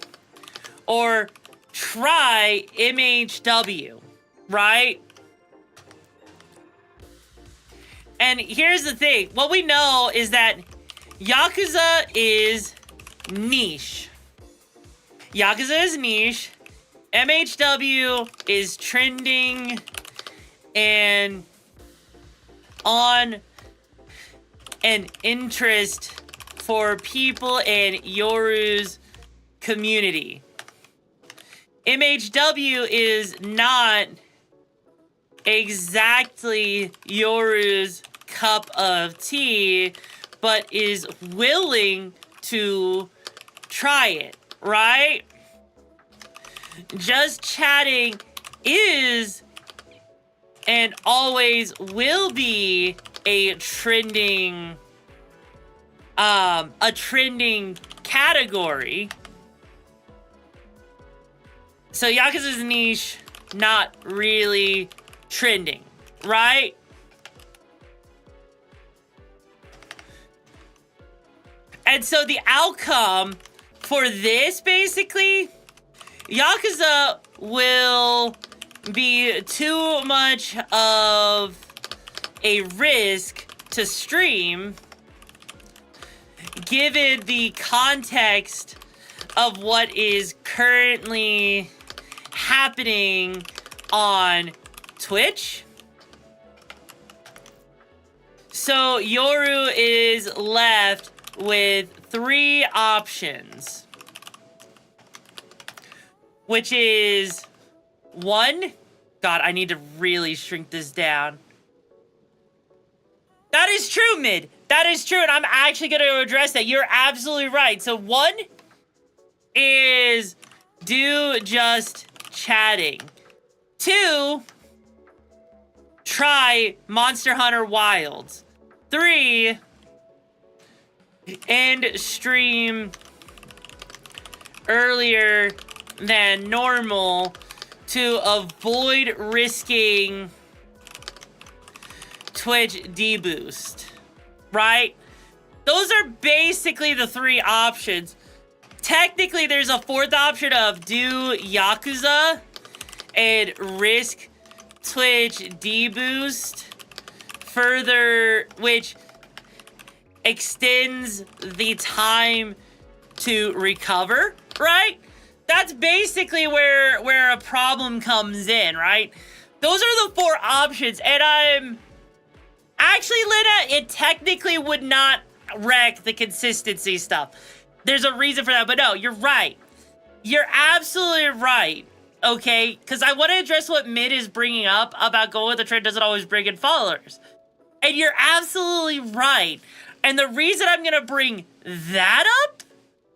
Speaker 3: or try MHW, right? And here's the thing. What we know is that Yakuza is niche. Yakuza is niche. MHW is trending and on an interest for people in Yoru's community. MHW is not exactly Yoru's cup of tea, but is willing to try it, right? Just chatting is and always will be a trending category. So Yakuza's niche, not really trending, right? And so the outcome for this, basically, Yakuza will be too much of a risk to stream, given the context of what is currently happening on Twitch. So Yoru is left with 3 options, which is 1. God, I need to really shrink this down. That is true, Mid. That is true, and I'm actually going to address that. You're absolutely right. So 1 is do just chatting. 2, try Monster Hunter Wilds. 3, end stream earlier than normal to avoid risking Twitch deboost, right? Those are basically the 3 options. Technically, there's a 4th option of do Yakuza and risk Twitch deboost further, which extends the time to recover, right? That's basically where a problem comes in, right? Those are the 4 options, and I'm... Actually, Lena, it technically would not wreck the consistency stuff. There's a reason for that, but no, you're right. You're absolutely right, okay? Because I want to address what Mid is bringing up about going with the trend doesn't always bring in followers. And you're absolutely right. And the reason I'm going to bring that up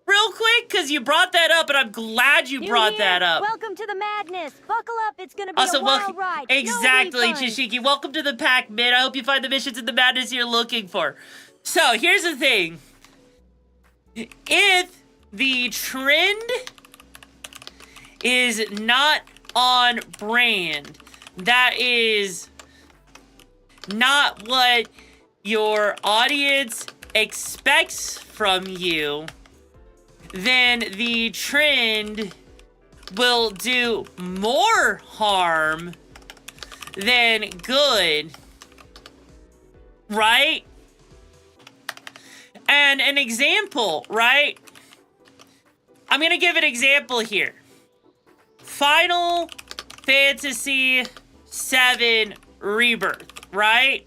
Speaker 3: real quick, because you brought that up, and I'm glad you brought that up.
Speaker 1: Welcome to the madness. Buckle up. It's going to be a wild ride.
Speaker 3: Exactly, Chishiki. Welcome to the pack, Mid. I hope you find the missions in the madness you're looking for. So, here's the thing. If the trend is not on brand, that is not what your audience expects from you, then the trend will do more harm than good, right? And an example, right? I'm gonna give an example here. Final Fantasy VII Rebirth, right?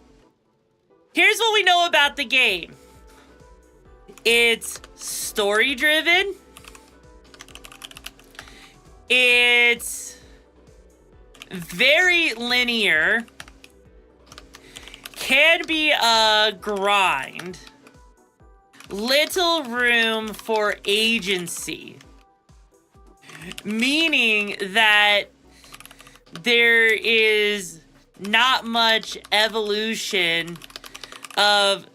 Speaker 3: Here's what we know about the game. It's story-driven. It's very linear, can be a grind, little room for agency, meaning that there is not much evolution of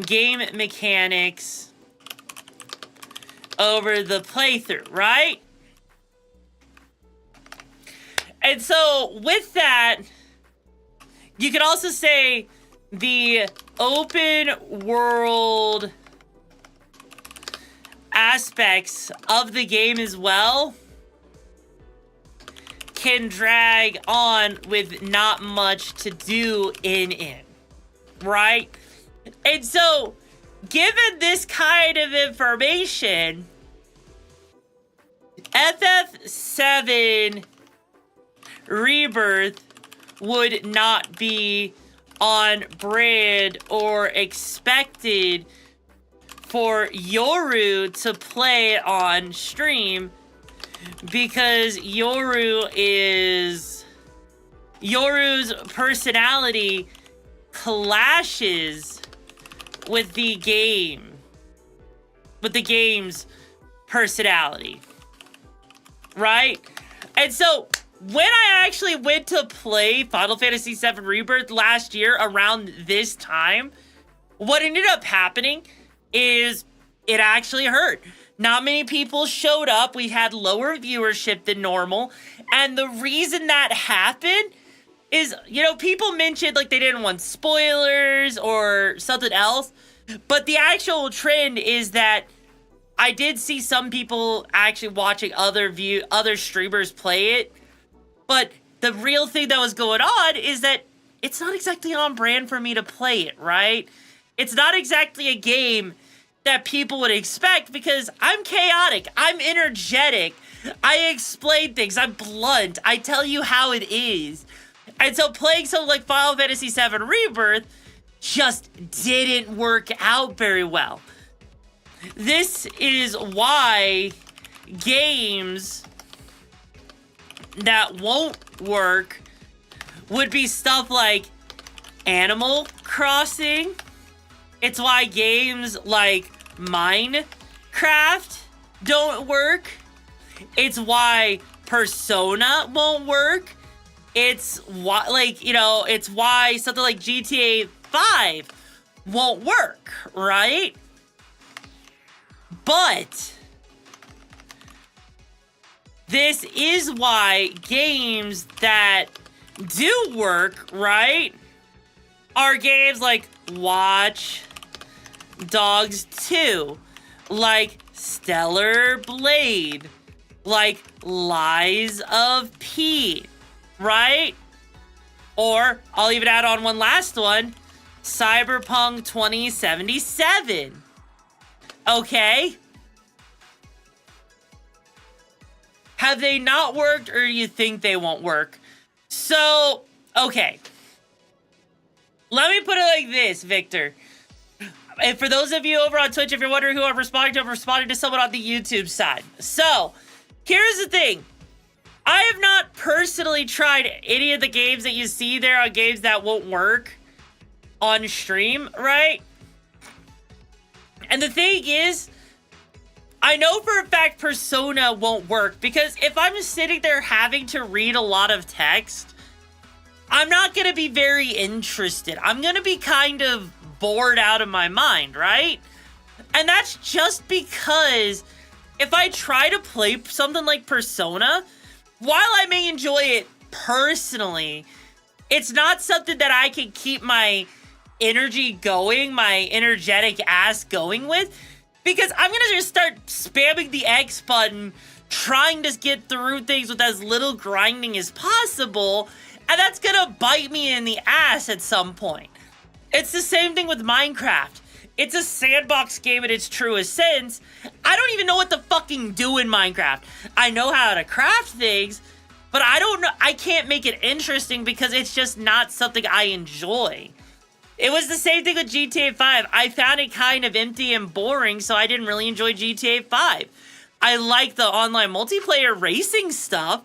Speaker 3: game mechanics over the playthrough, right? And so with that, you could also say the open world aspects of the game as well can drag on with not much to do in it, right? And so, given this kind of information, FF7 Rebirth would not be on brand or expected for Yoru to play on stream, because Yoru's personality clashes with the game's personality, right? And so when I actually went to play Final Fantasy VII Rebirth last year around this time, what ended up happening is it actually hurt. Not many people showed up. We had lower viewership than normal. And the reason that happened is, you know, people mentioned like they didn't want spoilers or something else. But the actual trend is that I did see some people actually watching other streamers play it. But the real thing that was going on is that it's not exactly on brand for me to play it, right? It's not exactly a game that people would expect, because I'm chaotic, I'm energetic, I explain things, I'm blunt, I tell you how it is. And so playing something like Final Fantasy VII Rebirth just didn't work out very well. This is why games that won't work would be stuff like Animal Crossing. It's why games like Minecraft don't work. It's why Persona won't work. It's why, like, you know, it's why something like GTA 5 won't work, right? But this is why games that do work, right, are games like Watch Dogs 2, like Stellar Blade, like Lies of P, right? Or, I'll even add on one last one, Cyberpunk 2077. Okay? Have they not worked, or you think they won't work? So, okay. Let me put it like this, Victor. And for those of you over on Twitch, if you're wondering who I'm responding to someone on the YouTube side. So, here's the thing. I have not personally tried any of the games that you see there on games that won't work on stream, right? And the thing is, I know for a fact Persona won't work, because if I'm sitting there having to read a lot of text, I'm not going to be very interested. I'm going to be kind of bored out of my mind, right? And that's just because if I try to play something like Persona, while I may enjoy it personally, it's not something that I can keep my energy going, my energetic ass going with, because I'm gonna just start spamming the X button, trying to get through things with as little grinding as possible, and that's gonna bite me in the ass at some point. It's the same thing with Minecraft. It's a sandbox game in its truest sense. I don't even know what to fucking do in Minecraft. I know how to craft things, but I don't know. I can't make it interesting because it's just not something I enjoy. It was the same thing with GTA 5. I found it kind of empty and boring, so I didn't really enjoy GTA 5. I like the online multiplayer racing stuff,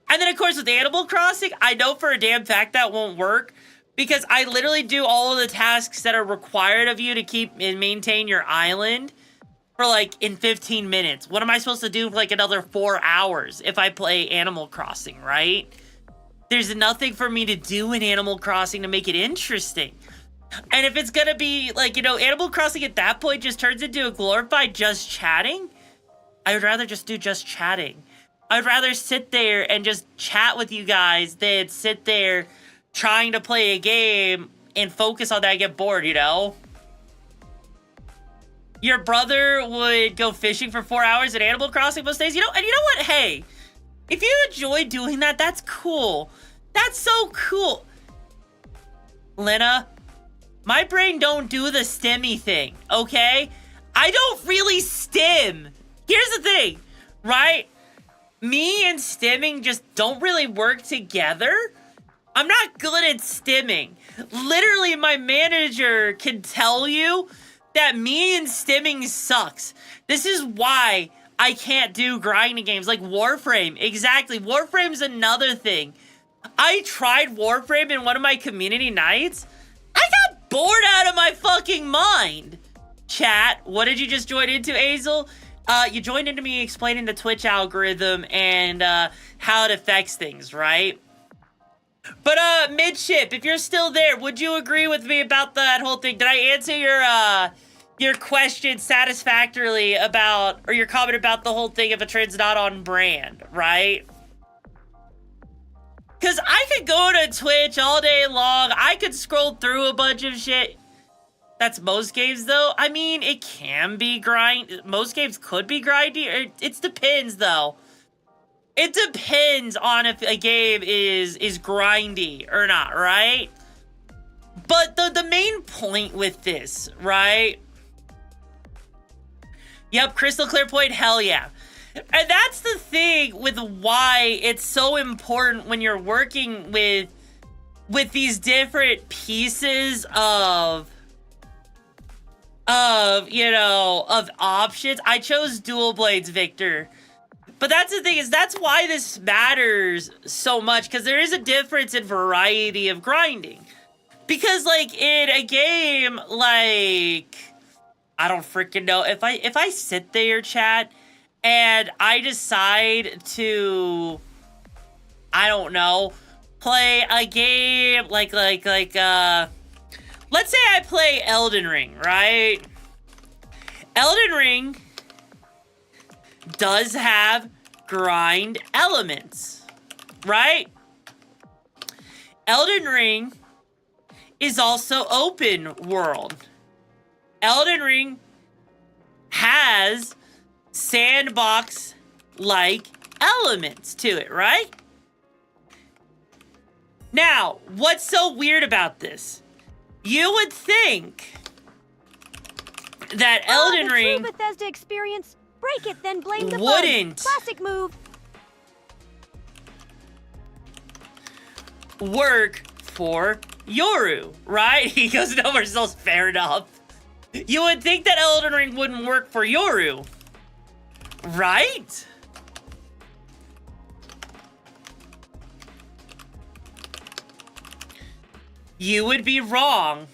Speaker 3: And then, of course, with Animal Crossing, I know for a damn fact that won't work because I literally do all of the tasks that are required of you to keep and maintain your island for, like, in 15 minutes. What am I supposed to do for, like, another 4 hours if I play Animal Crossing, right? There's nothing for me to do in Animal Crossing to make it interesting. And if it's gonna be, like, you know, Animal Crossing at that point just turns into a glorified just chatting, I would rather just do just chatting. I'd rather sit there and just chat with you guys than sit there trying to play a game and focus on that and get bored, you know? Your brother would go fishing for 4 hours at Animal Crossing most days, you know? And you know what? Hey, if you enjoy doing that, that's cool. That's so cool. Lena, my brain don't do the stimmy thing, okay? I don't really stim. Here's the thing, right? Me and stimming just don't really work together. I'm not good at stimming. Literally, my manager can tell you that me and stimming sucks. This is why I can't do grinding games like Warframe. Exactly, Warframe's another thing. I tried Warframe in one of my community nights. I got bored out of my fucking mind. Chat, what did you just join into, Azel? You joined into me explaining the Twitch algorithm and how it affects things, right? But Midship, if you're still there, would you agree with me about that whole thing? Did I answer your question satisfactorily about, or your comment about the whole thing if a trend's not on brand, right? Because I could go to Twitch all day long. I could scroll through a bunch of shit. That's most games, though. I mean, it can be most games could be grindy. It depends, though. It depends on if a game is grindy or not, right? But the main point with this, right? Yep, crystal clear point, hell yeah. And that's the thing with why it's so important when you're working with these different pieces of options. I chose dual blades, Victor. But that's the thing, is that's why this matters so much, because there is a difference in variety of grinding. Because, like, in a game, like, I don't freaking know, if I sit there, chat, and I decide to, I don't know, play a game like, let's say I play Elden Ring, right? Elden Ring does have grind elements, right? Elden Ring is also open world. Elden Ring has sandbox-like elements to it, right? Now, what's so weird about this? You would think that Elden Ring
Speaker 1: true Bethesda experience. Break it, then blame the
Speaker 3: wouldn't
Speaker 1: bug. Classic move.
Speaker 3: work for Yoru, right? He goes, no results, fair enough. You would think that Elden Ring wouldn't work for Yoru, right? You would be wrong,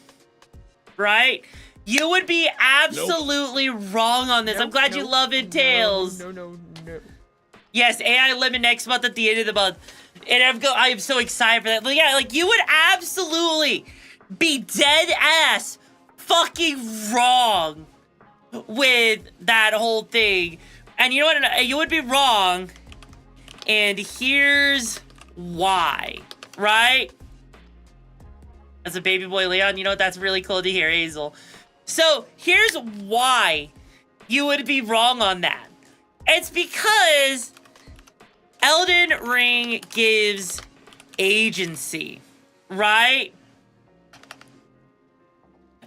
Speaker 3: right? You would be absolutely wrong on this. I'm glad you love it, Tails.
Speaker 5: No.
Speaker 3: Yes, AI limit next month at the end of the month. And I'm so excited for that. But yeah, like, you would absolutely be dead ass fucking wrong with that whole thing. And you know what? You would be wrong. And here's why, right? As a baby boy, Leon, you know what? That's really cool to hear, Hazel. So here's why you would be wrong on that. It's because Elden Ring gives agency, right?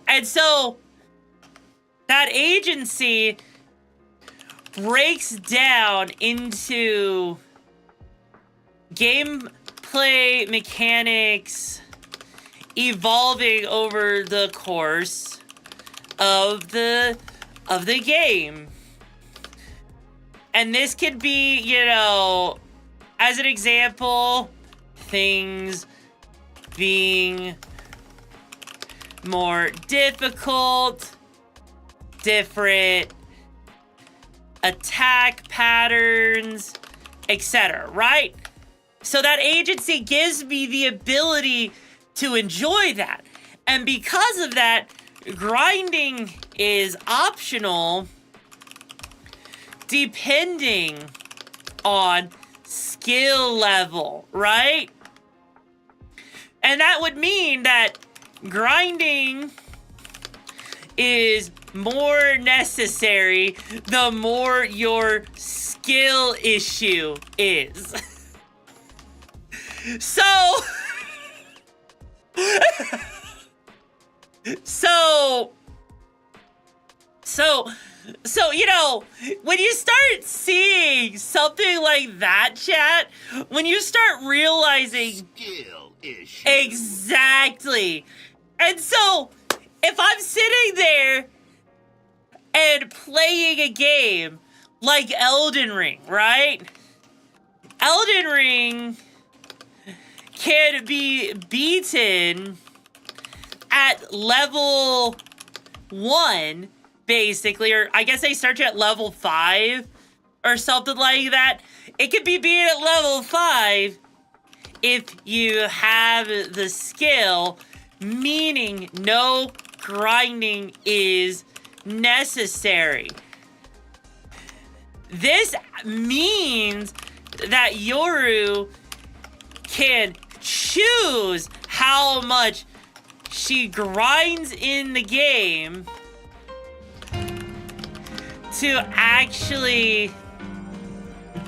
Speaker 3: And so that agency breaks down into gameplay mechanics evolving over the course of the game. And this could be, you know, as an example, things being more difficult, different attack patterns, etc., right? So that agency gives me the ability to enjoy that. And because of that, grinding is optional depending on skill level, right? And that would mean that grinding is more necessary the more your skill issue is. So you know, when you start seeing something like that, chat, when you start realizing
Speaker 4: Skill issue.
Speaker 3: exactly. And so if I'm sitting there and playing a game like Elden Ring, right? Elden Ring can be beaten at level 1, basically, or I guess they start you at level 5 or something like that. It can be beaten at level 5 if you have the skill, meaning no grinding is necessary. This means that Yoru can choose how much she grinds in the game to actually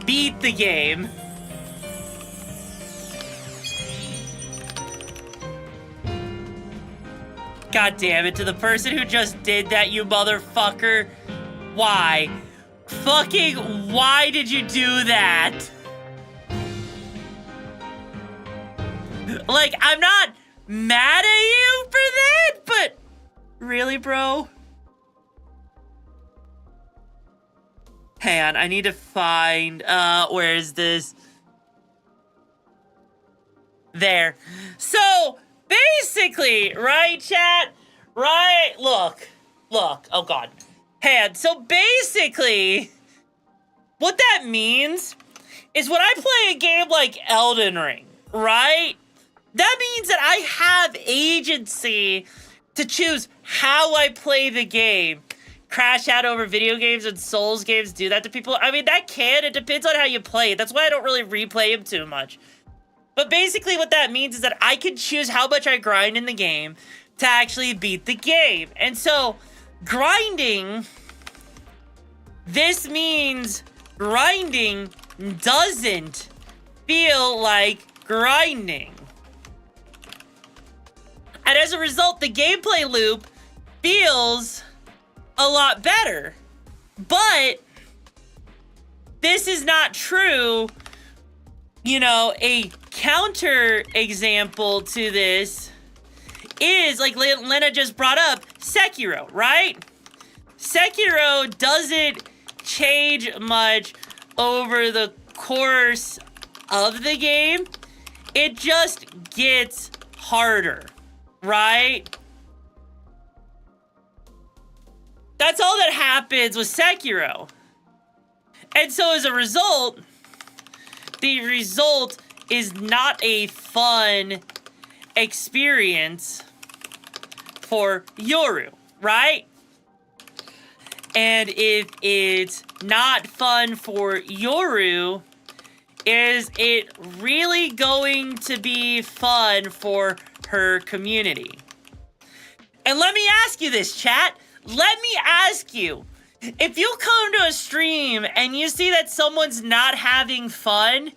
Speaker 3: beat the game. God damn it, to the person who just did that, you motherfucker. Why? Fucking why did you do that? Like, I'm not mad at you for that, but really, bro? Hang on, I need to find, where is this? There. So, basically, right, chat? Right? Look, oh god. Hang on, so basically, what that means is when I play a game like Elden Ring, right? That means that I have agency to choose how I play the game. Crash out over video games and Souls games do that to people. I mean, that can. It depends on how you play it. That's why I don't really replay them too much. But basically what that means is that I can choose how much I grind in the game to actually beat the game. And so, grinding, this means grinding doesn't feel like grinding. And as a result, the gameplay loop feels a lot better. But this is not true. You know, a counter example to this is, like Lena just brought up, Sekiro, right? Sekiro doesn't change much over the course of the game. It just gets harder, right? That's all that happens with Sekiro. And so as a result, the result is not a fun experience for Yoru, right? And if it's not fun for Yoru, is it really going to be fun for her community? And let me ask you this, chat. Let me ask you, if you come to a stream and you see that someone's not having fun,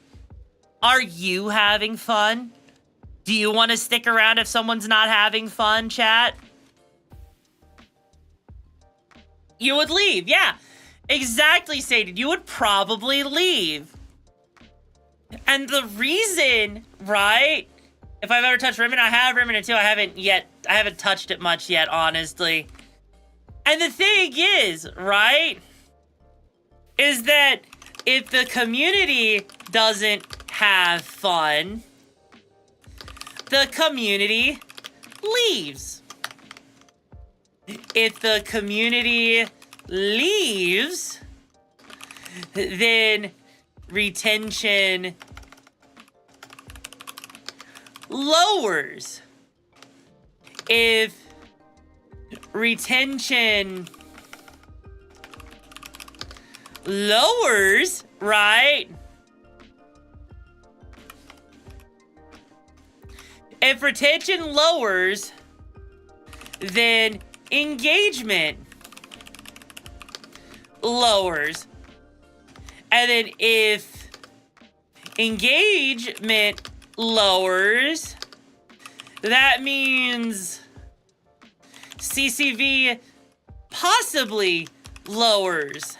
Speaker 3: are you having fun? Do you want to stick around if someone's not having fun, chat? You would leave, yeah. Exactly, Sadie. You would probably leave. And the reason, right? If I've ever touched Remnant, I have Remnant 2. I haven't touched it much yet, honestly. And the thing is, right? Is that if the community doesn't have fun, the community leaves. If the community leaves, then retention lowers. If retention lowers, right? If retention lowers, then engagement lowers. And then if engagement lowers, that means CCV possibly lowers.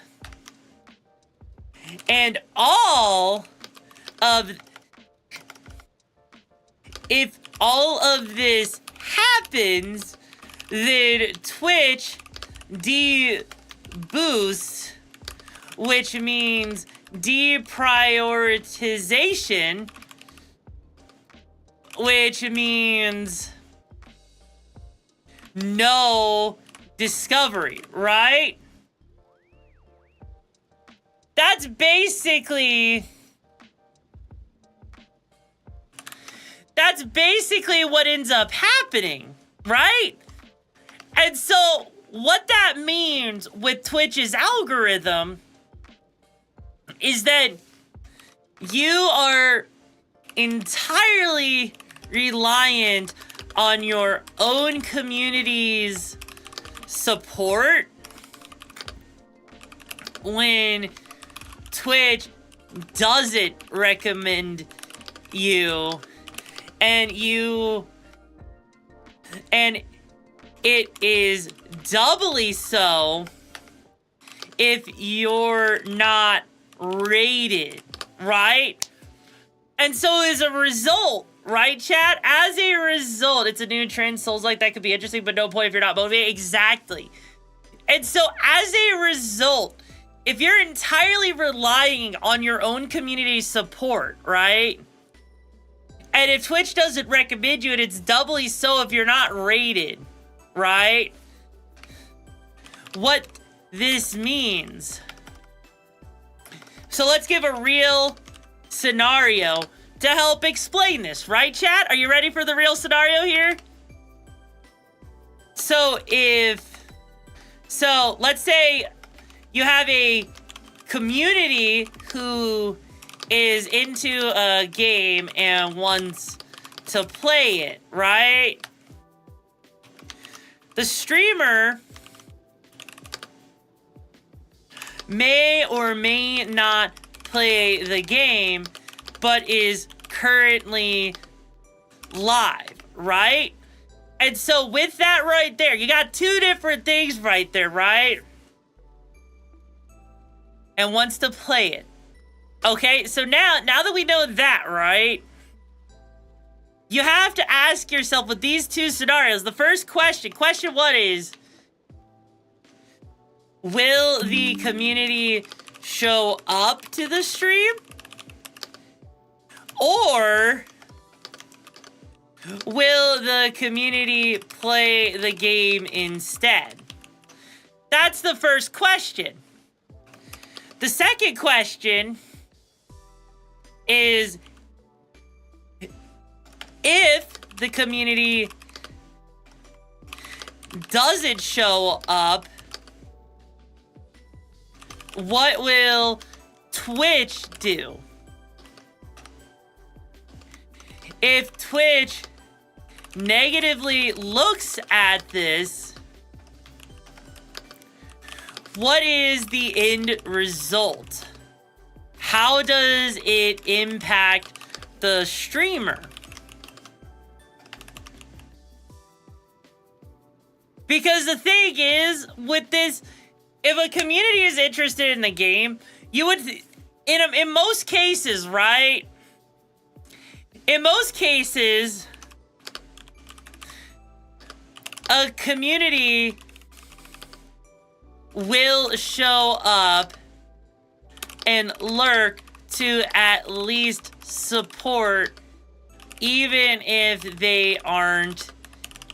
Speaker 3: And if all of this happens, then Twitch deboosts, which means deprioritization, which means no discovery, right? That's basically what ends up happening, right? And so what that means with Twitch's algorithm is that you are entirely reliant on your own community's support when Twitch doesn't recommend you, and it is doubly so if you're not rated, right? And so as a result, right, chat? As a result, it's a new trend. Souls like that could be interesting, but no point if you're not motivated. Exactly. And so as a result, if you're entirely relying on your own community support, right? And if Twitch doesn't recommend you, and it's doubly so if you're not rated, right? What this means. So let's give a real scenario to help explain this, right, chat? Are you ready for the real scenario here? So let's say you have a community who is into a game and wants to play it, right? The streamer may or may not play the game, but is currently live, right? And so with that right there, you got two different things right there, right? And wants to play it. Okay, so now that we know that, right? You have to ask yourself with these two scenarios. The first question one is, will the community show up to the stream? Or will the community play the game instead? That's the first question. The second question is, if the community doesn't show up, what will Twitch do? If Twitch negatively looks at this, what is the end result? How does it impact the streamer? Because the thing is, with this, if a community is interested in the game, you would, in most cases, right? In most cases, a community will show up and lurk to at least support even if they aren't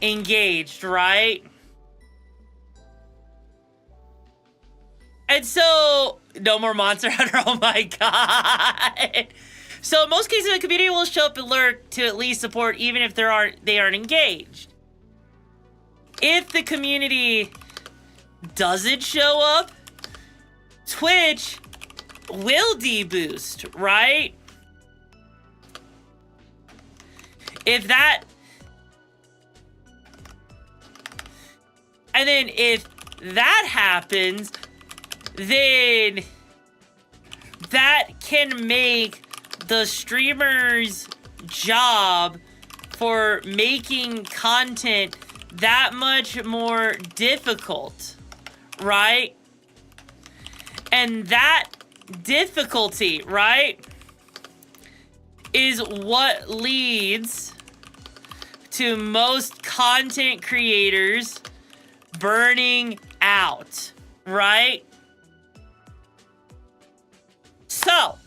Speaker 3: engaged, right? And so, no more Monster Hunter, oh my god. So in most cases, the community will show up and lurk to at least support even if they aren't engaged. If the community doesn't show up, Twitch will deboost, right? And then if that happens, then that can make the streamer's job for making content that much more difficult, right? And that difficulty, right, is what leads to most content creators burning out, right? So,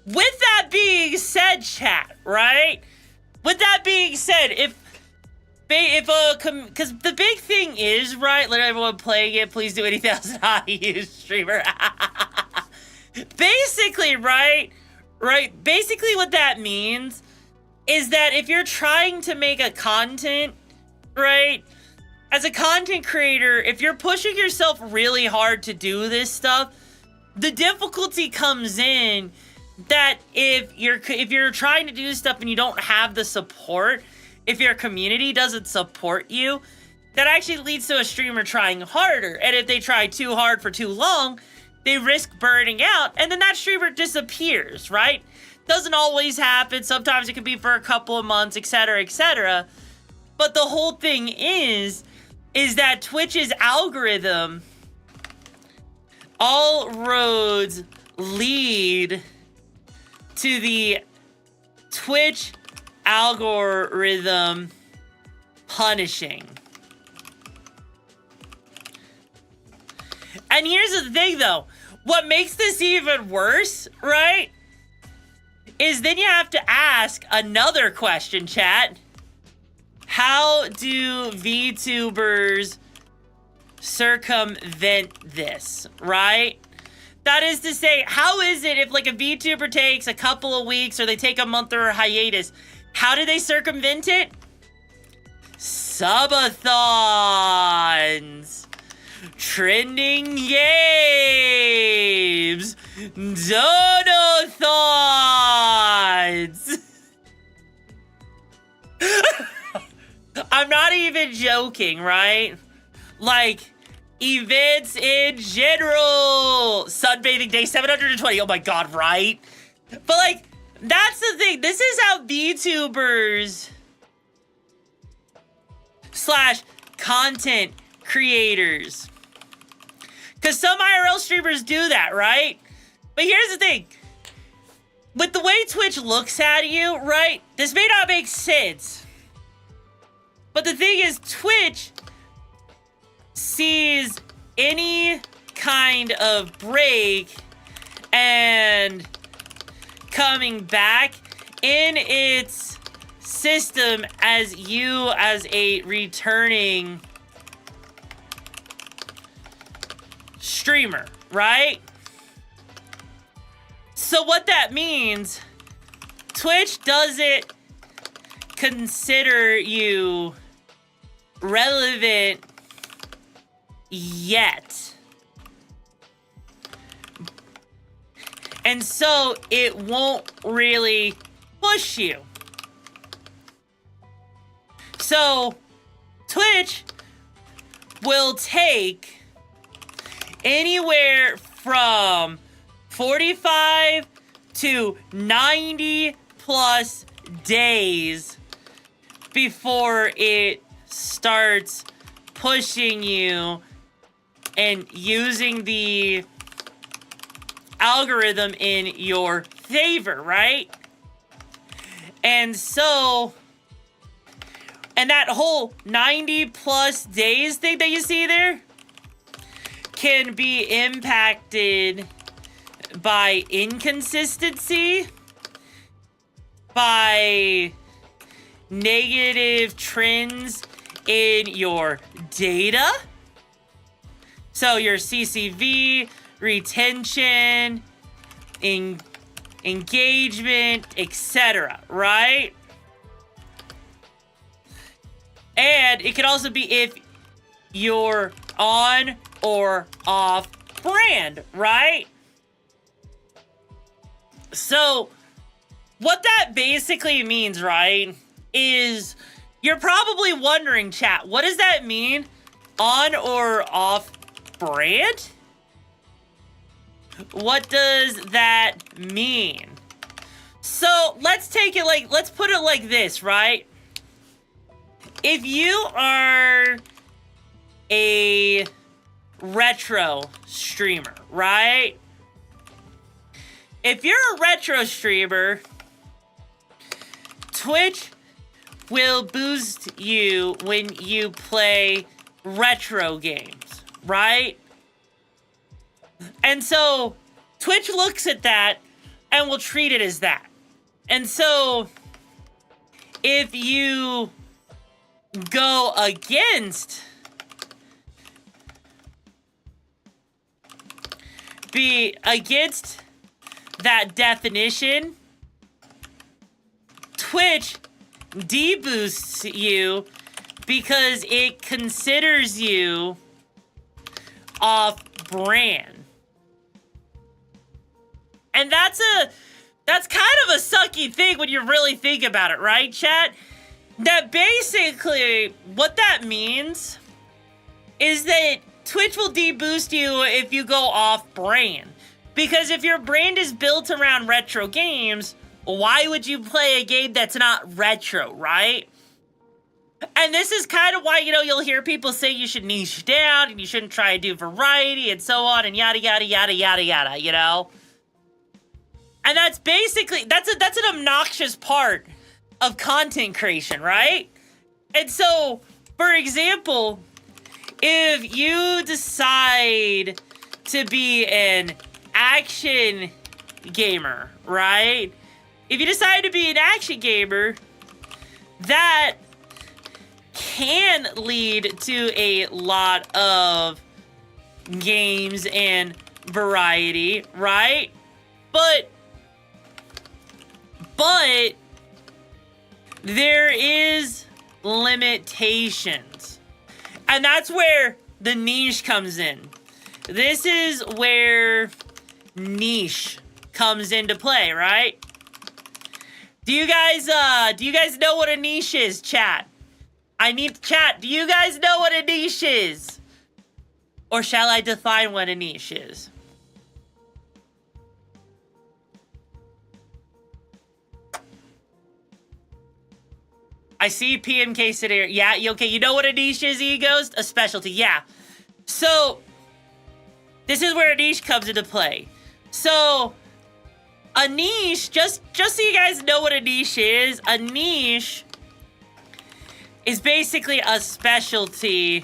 Speaker 3: with that being said, chat, right? With that being said, because the big thing is, right, let everyone playing it, please do anything else not use streamer. Basically, right, basically what that means is that if you're trying to make a content, right, as a content creator, if you're pushing yourself really hard to do this stuff, the difficulty comes in that if you're trying to do stuff and you don't have the support, if your community doesn't support you, that actually leads to a streamer trying harder. And if they try too hard for too long, they risk burning out, and then that streamer disappears, right? Doesn't always happen. Sometimes it can be for a couple of months, etc., etc. But the whole thing is that Twitch's algorithm, all roads lead to the Twitch algorithm punishing. And here's the thing, though. What makes this even worse, right, is then you have to ask another question, chat. How do VTubers circumvent this, right? That is to say, how is it if like a VTuber takes a couple of weeks or they take a month or a hiatus, how do they circumvent it? Subathons. Trending games. Donathons. I'm not even joking, right? Like, events in general. Sunbathing day 720. Oh my god, right? But like, that's the thing. This is how VTubers / content creators. Because some IRL streamers do that, right? But here's the thing. With the way Twitch looks at you, right? This may not make sense. But the thing is, Twitch sees any kind of break and coming back in its system as you as a returning streamer, right? So what that means, Twitch doesn't consider you relevant yet. And so it won't really push you. So Twitch will take anywhere from 45 to 90 plus days before it starts pushing you and using the algorithm in your favor, right? And so, and that whole 90 plus days thing that you see there can be impacted by inconsistency, by negative trends in your data. So your CCV, retention, engagement, etc., right? And it could also be if you're on or off brand, right? So what that basically means, right, is you're probably wondering, chat, what does that mean? On or off brand? What does that mean? So let's take it like, let's put it like this, right? If you are a retro streamer, right? If you're a retro streamer, Twitch will boost you when you play retro games, right? And so Twitch looks at that and will treat it as that. And so if you go against that definition, Twitch deboosts you because it considers you off brand. And that's kind of a sucky thing when you really think about it, right, chat? That basically, what that means is that Twitch will deboost you if you go off brand. Because if your brand is built around retro games, why would you play a game that's not retro, right? And this is kind of why, you know, you'll hear people say you should niche down and you shouldn't try to do variety and so on and yada, yada, yada, yada, yada, you know? And that's basically, that's an obnoxious part of content creation, right? And so, for example, if you decide to be an action gamer, right? If you decide to be an action gamer, that can lead to a lot of games and variety, right? But there is limitations. And that's where the niche comes in. This is where niche comes into play, right? Do you guys know what a niche is, chat? I need chat. Do you guys know what a niche is? Or shall I define what a niche is? I see PMK sitting here. Yeah, okay, you know what a niche is, Egos? A specialty, yeah. So, this is where a niche comes into play. So, a niche, just so you guys know what a niche is basically a specialty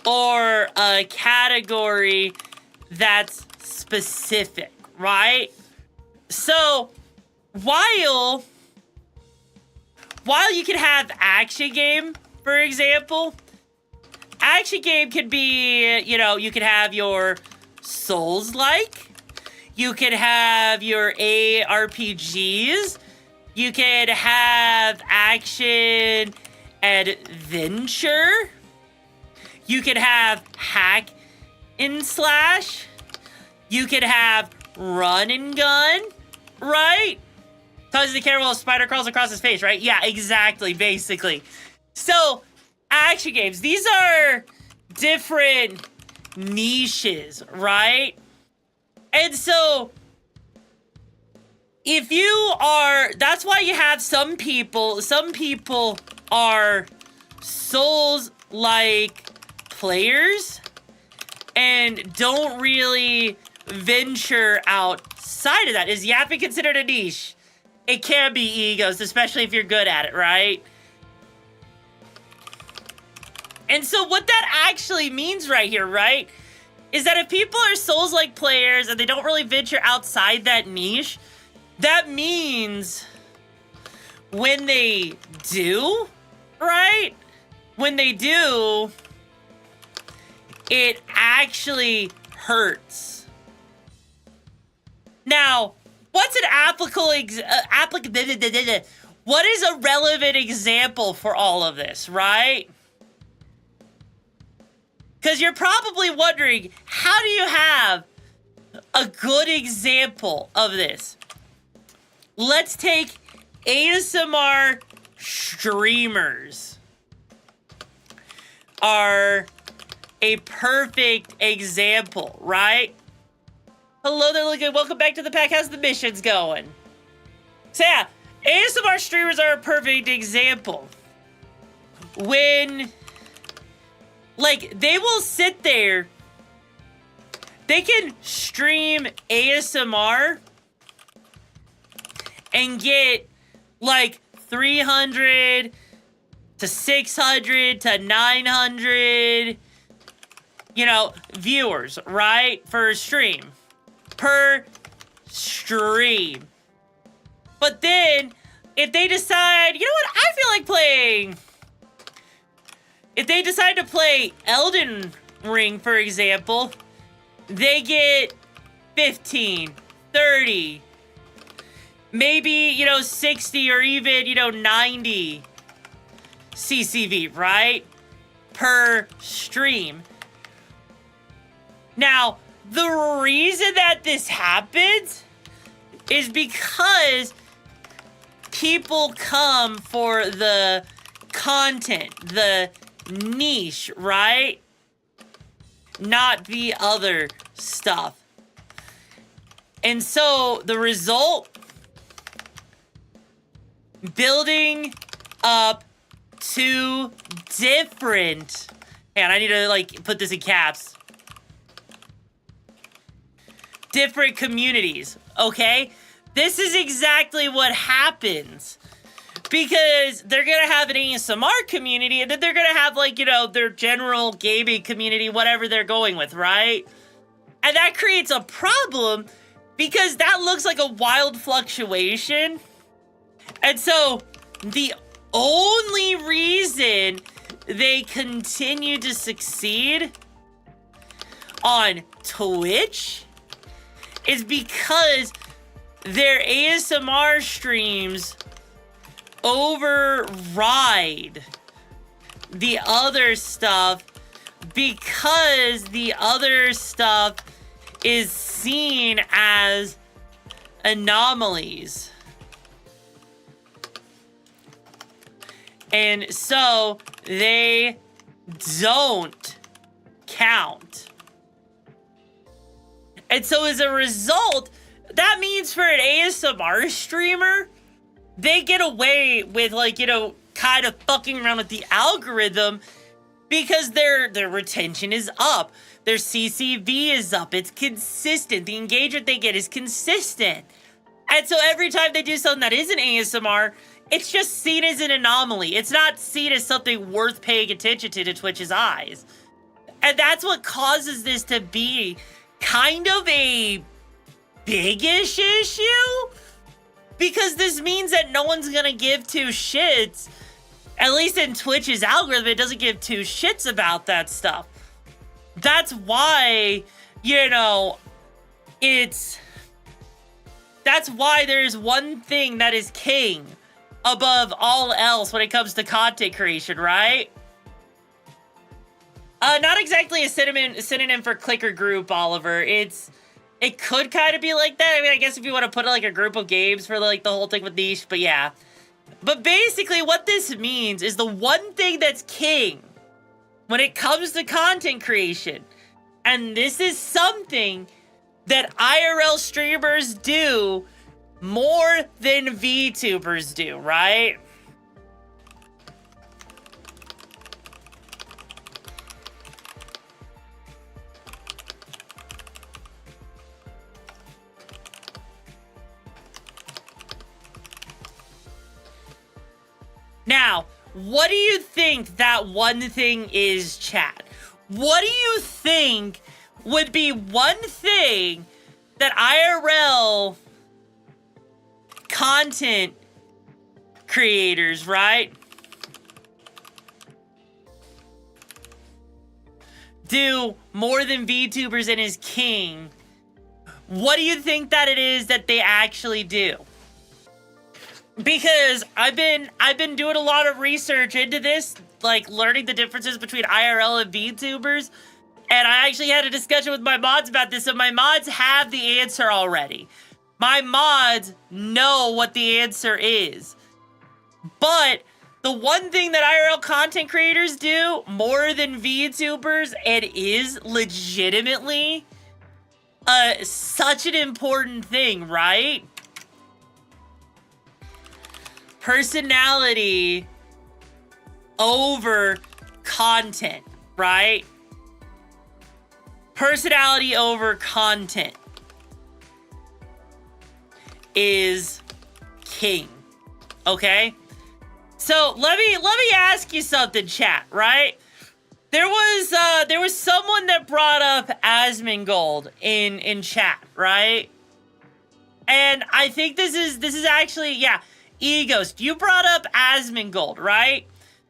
Speaker 3: or a category that's specific, right? So, while you can have action game, for example, action game could be, you know, you could have your Souls-like, you could have your ARPGs, you could have action adventure, you could have hack and slash, you could have run and gun, right? Touches the camera while a spider crawls across his face, right? Yeah, exactly, basically. So, action games. These are different niches, right? And so, if you are... That's why you have some people are Souls-like players and don't really venture outside of that. Is yapping considered a niche? It can be, Egos, especially if you're good at it, right? And so what that actually means right here, right, is that if people are Souls-like players and they don't really venture outside that niche, that means when they do, right? When they do, it actually hurts. Now, what's an what is a relevant example for all of this, right? Because you're probably wondering, how do you have a good example of this? Let's take ASMR streamers are a perfect example, right? Hello there, Logan. Welcome back to the pack. How's the missions going? So yeah, ASMR streamers are a perfect example. When, like, they will sit there, they can stream ASMR and get like 300 to 600 to 900, you know, viewers, right? For a stream. Per stream. But then, if they decide, you know what, I feel like playing. If they decide to play Elden Ring, for example, they get 15, 30, maybe, you know, 60 or even, you know, 90 CCV, right? Per stream. Now, the reason that this happens is because people come for the content, the niche, right? Not the other stuff. And so the result, building up two different, and I need to like put this in caps, different communities, okay? This is exactly what happens. Because they're gonna have an ASMR community, and then they're gonna have, like, you know, their general gaming community, whatever they're going with, right? And that creates a problem, because that looks like a wild fluctuation. And so, the only reason they continue to succeed on Twitch is because their ASMR streams override the other stuff, because the other stuff is seen as anomalies. And so they don't count. And so as a result, that means for an ASMR streamer, they get away with, like, you know, kind of fucking around with the algorithm because their retention is up. Their CCV is up. It's consistent. The engagement they get is consistent. And so every time they do something that isn't ASMR, it's just seen as an anomaly. It's not seen as something worth paying attention to Twitch's eyes. And that's what causes this to be kind of a big-ish issue. Because this means that no one's gonna give two shits. At least in Twitch's algorithm, it doesn't give two shits about that stuff. That's why, you know, that's why there's one thing that is king above all else when it comes to content creation, right? Not exactly a synonym for clicker group, Oliver. It could kind of be like that. I mean, I guess if you want to put like a group of games for like the whole thing with niche, but yeah. But basically what this means is the one thing that's king when it comes to content creation, and this is something that IRL streamers do more than VTubers do, right? Now, what do you think that one thing is, chat? What do you think would be one thing that IRL content creators, right, do more than VTubers and is king, what do you think that it is that they actually do? Because I've been doing a lot of research into this, like learning the differences between IRL and VTubers, and I actually had a discussion with my mods about this, and my mods have the answer already. My mods know what the answer is. But the one thing that IRL content creators do more than VTubers, and is legitimately such an important thing, right? Personality over content, right? Personality over content is king. Okay? So let me ask you something, chat, right? There was someone that brought up Asmongold in chat, right? And I think this is actually, yeah, Egos, you brought up Asmongold, right?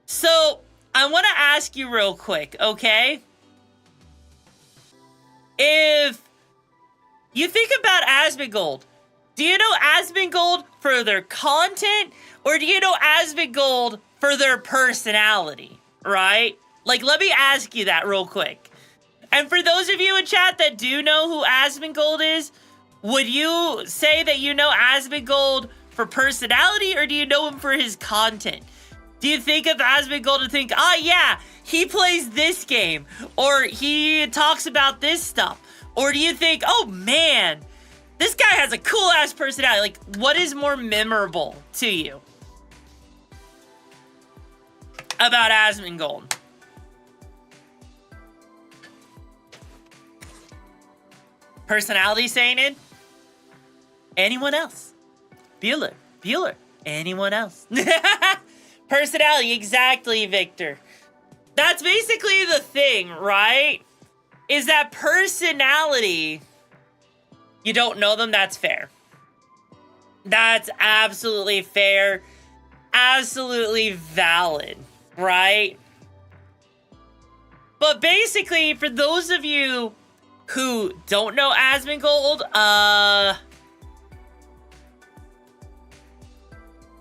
Speaker 3: So I want to ask you real quick, okay? If you think about Asmongold, do you know Asmongold for their content, or do you know Asmongold for their personality, right? Like, let me ask you that real quick. And for those of you in chat that do know who Asmongold is, would you say that you know Asmongold for personality, or do you know him for his content? Do you think of Asmongold and think, oh yeah, he plays this game, or he talks about this stuff? Or do you think, oh man, this guy has a cool ass personality? Like, what is more memorable to you about Asmongold? Personality saying it? Anyone else? Bueller. Anyone else? Personality, exactly, Victor. That's basically the thing, right? Is that personality, you don't know them, that's fair. That's absolutely fair. Absolutely valid, right? But basically, for those of you who don't know Asmongold,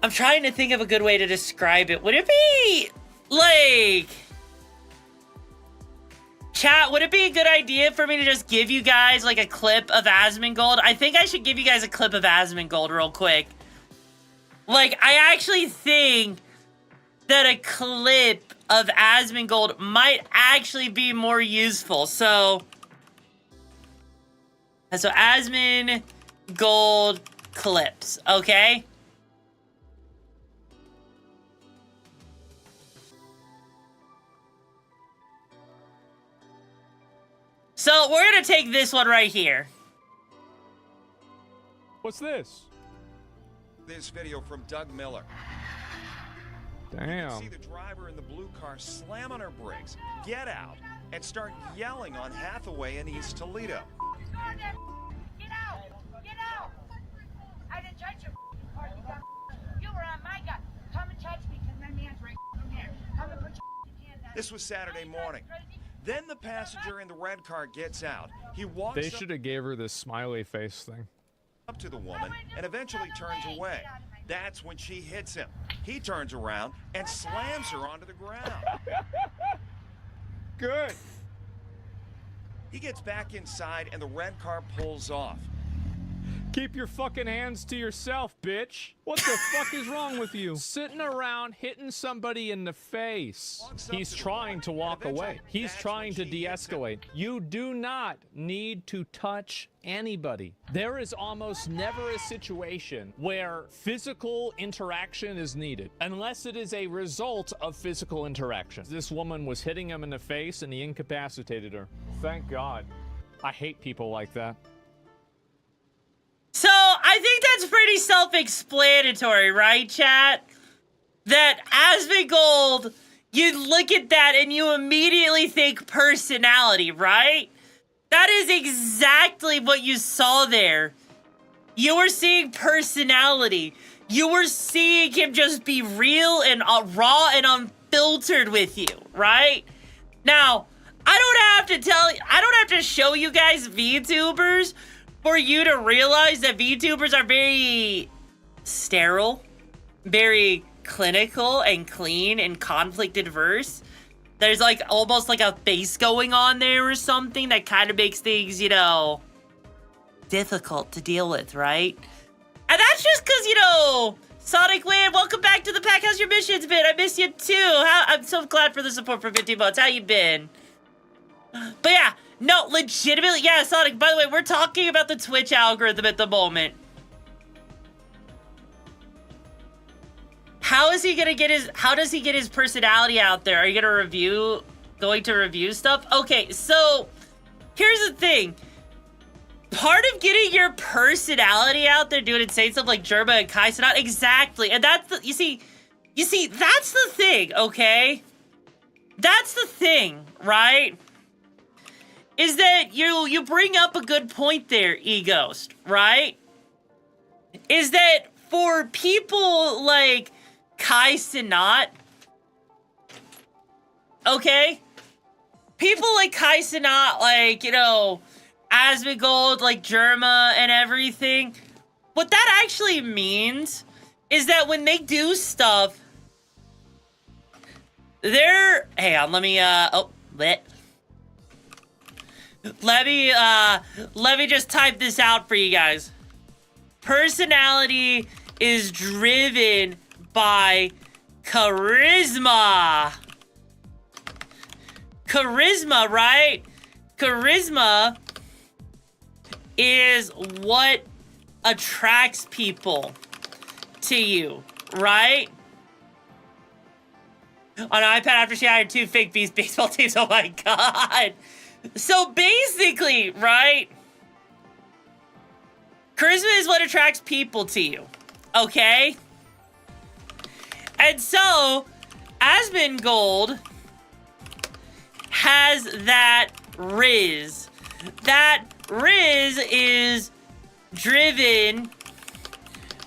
Speaker 3: I'm trying to think of a good way to describe it. Would it be, like... Chat, would it be a good idea for me to just give you guys, like, a clip of Asmongold? I think I should give you guys a clip of Asmongold real quick. Like, I actually think that a clip of Asmongold might actually be more useful. So Asmongold clips, okay? So we're gonna take this one right here.
Speaker 4: What's this?
Speaker 6: This video from Doug Miller. You
Speaker 4: Damn.
Speaker 6: can see the driver in the blue car slam on her brakes, get out, and start yelling on Hathaway in East Toledo.
Speaker 7: Get out! Get out! I didn't touch your car, you dumb. You were on my gun. Come and touch me, because my man's right from here. Come and put your hand down.
Speaker 6: This was Saturday morning. Then the passenger in the red car gets out. He walks
Speaker 4: They should have gave her this smiley face thing.
Speaker 6: up to the woman and eventually turns away. That's when she hits him. He turns around and slams her onto the ground.
Speaker 4: Good.
Speaker 6: He gets back inside and the red car pulls off.
Speaker 4: Keep your fucking hands to yourself, bitch. What the fuck is wrong with you? Sitting around hitting somebody in the face. He's trying to walk away. He's trying to de-escalate. You do not need to touch anybody. There is almost never a situation where physical interaction is needed, unless it is a result of physical interaction. This woman was hitting him in the face and he incapacitated her. Thank God. I hate people like that.
Speaker 3: So, I think that's pretty self-explanatory, right, chat? That Asmongold, you look at that and you immediately think personality, right? That is exactly what you saw there. You were seeing personality. You were seeing him just be real and raw and unfiltered with you, right? Now, I don't have to show you guys VTubers for you to realize that VTubers are very sterile, very clinical and clean and conflict adverse. There's like almost like a face going on there or something that kind of makes things, you know, difficult to deal with, right? And that's just because, you know, Sonic Win, welcome back to the pack. How's your missions been? I miss you too. I'm so glad for the support for 50 months. How you been? But yeah, no, legitimately, yeah, Sonic, by the way, we're talking about the Twitch algorithm at the moment. How does he get his personality out there? Are you going to review stuff? Okay, so here's the thing. Part of getting your personality out there, doing insane stuff like Germa and Kai, not exactly. And that's the, you see, that's the thing, okay? That's the thing, right? Is that you bring up a good point there, E-Ghost, right? Is that for people like Kai Cenat, okay? People like Kai Cenat, like, you know, Asmongold, like Germa and everything, what that actually means is that when they do stuff, they're, hang on, let me just type this out for you guys. Personality is driven by charisma. Charisma, right? Charisma is what attracts people to you, right? On an iPad after she hired 2 fake baseball teams, oh my god. So basically, right? Charisma is what attracts people to you, okay? And so, Asmongold has that Riz. That Riz is driven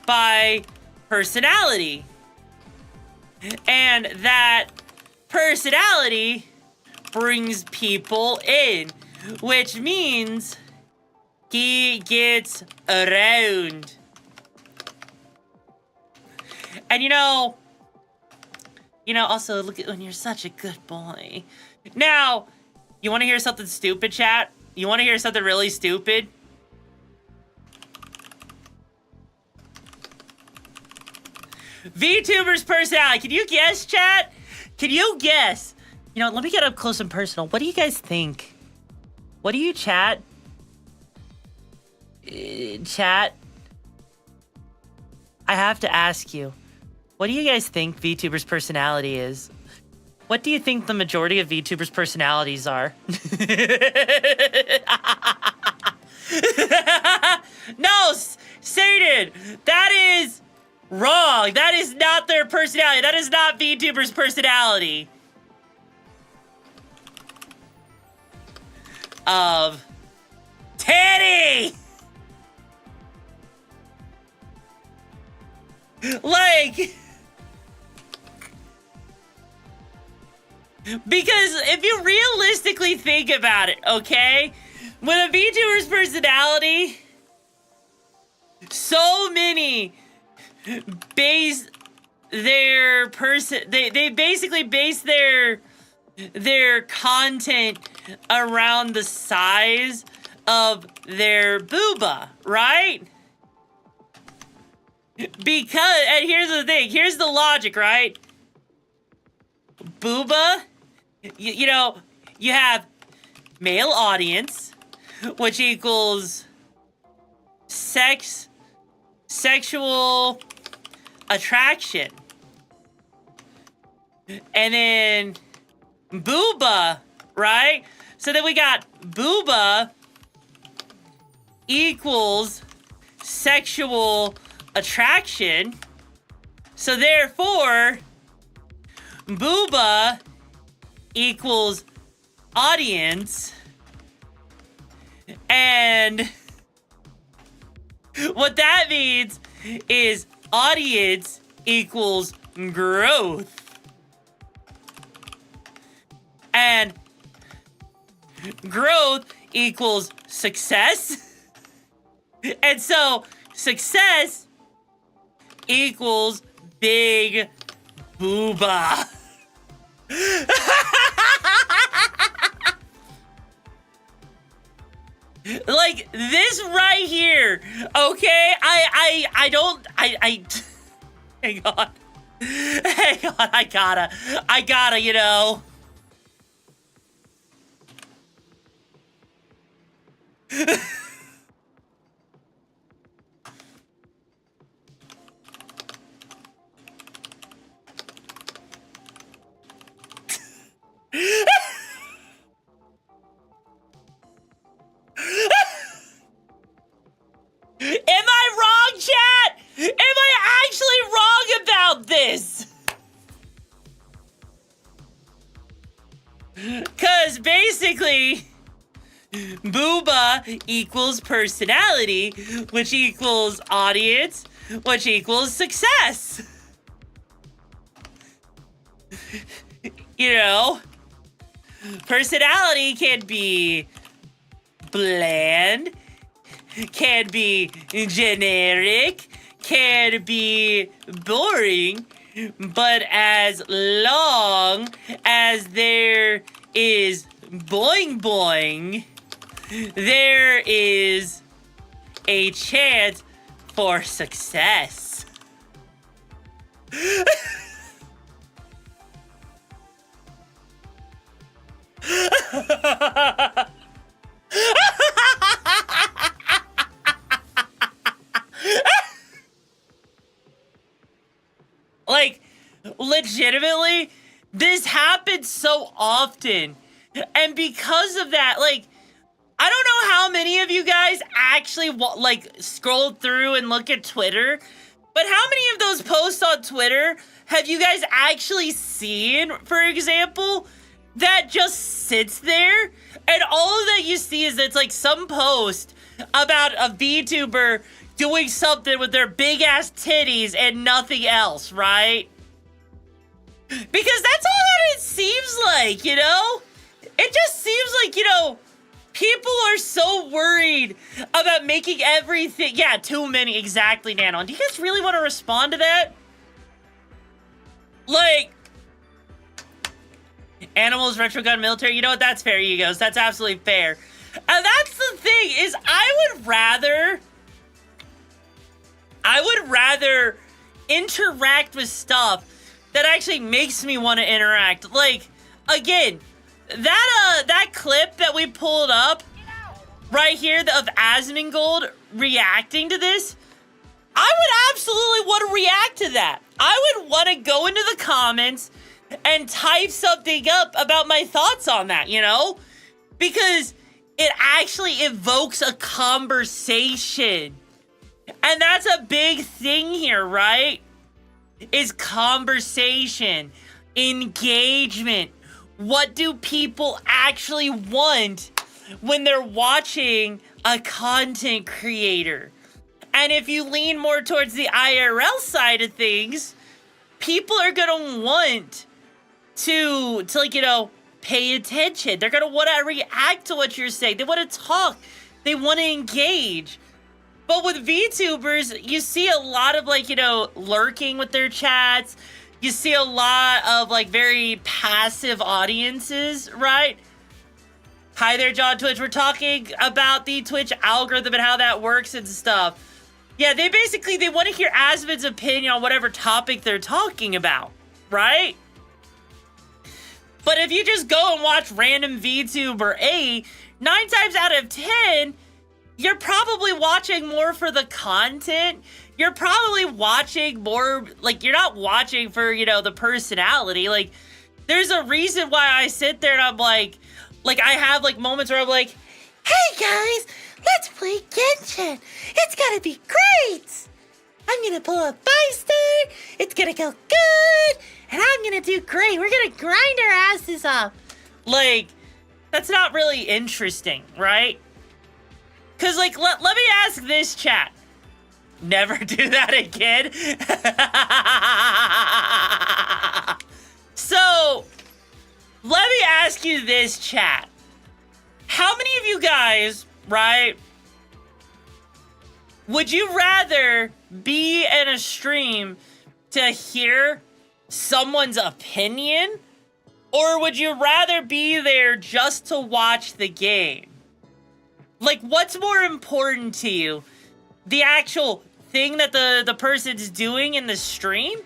Speaker 3: by personality. And that personality brings people in, which means he gets around. And you know, also look at when you're such a good boy. Now, you want to hear something stupid, chat? You want to hear something really stupid? VTuber's personality. Can you guess, chat? Can you guess? You know, let me get up close and personal. What do you guys think? What do you chat? Chat? I have to ask you. What do you guys think VTuber's personality is? What do you think the majority of VTuber's personalities are? No, Satan, that is wrong. That is not their personality. That is not VTuber's personality. Of Teddy! Like, because if you realistically think about it, okay? With a VTuber's personality, so many base their they basically base their content around the size of their booba, right? Because, and here's the thing, here's the logic, right? Booba, you know, you have male audience, which equals sexual attraction. And then booba, right? So then we got booba equals sexual attraction. So therefore, booba equals audience. And what that means is audience equals growth. And growth equals success. And so success equals big booba. Like this right here, okay? I don't, hang on, I gotta, you know. Am I wrong, chat? Am I actually wrong about this? Cause basically, booba equals personality, which equals audience, which equals success. You know, personality can be bland, can be generic, can be boring, but as long as there is boing boing, there is a chance for success. Like, legitimately, this happens so often. And because of that, like, I don't know how many of you guys actually, like, scroll through and look at Twitter, but how many of those posts on Twitter have you guys actually seen, for example, that just sits there, and all that you see is it's like some post about a VTuber doing something with their big-ass titties and nothing else, right? Because that's all that it seems like, you know? It just seems like, you know, people are so worried about making everything... Yeah, too many. Exactly, Nano. Do you guys really want to respond to that? Like... Animals, retro gun, military. You know what? That's fair, Egos. That's absolutely fair. And that's the thing, is I would rather interact with stuff that actually makes me want to interact. Like, again, that clip that we pulled up right here of Asmongold reacting to this, I would absolutely want to react to that. I would want to go into the comments and type something up about my thoughts on that, you know? Because it actually evokes a conversation. And that's a big thing here, right? Is conversation, engagement. What do people actually want when they're watching a content creator? And if you lean more towards the IRL side of things, people are gonna want to like, you know, pay attention. They're gonna want to react to what you're saying. They want to talk. They want to engage. But with VTubers, you see a lot of, like, you know, lurking with their chats. You see a lot of, like, very passive audiences, right? Hi there, John Twitch. We're talking about the Twitch algorithm and how that works and stuff. Yeah, they want to hear Asmon's opinion on whatever topic they're talking about, right? But if you just go and watch random VTuber A, 9 times out of 10, you're probably watching more for the content. You're probably watching more, like, you're not watching for, you know, the personality. Like, there's a reason why I sit there and I'm like, I have, like, moments where I'm like, hey, guys, let's play Genshin. It's gonna be great. I'm gonna pull a 5-star. It's gonna go good. And I'm gonna do great. We're gonna grind our asses off. Like, that's not really interesting, right? Cause like, let me ask this chat. Never do that again. So, let me ask you this, chat. How many of you guys, right, would you rather be in a stream to hear someone's opinion, or would you rather be there just to watch the game? Like, what's more important to you? The actual thing that the person's doing in the stream?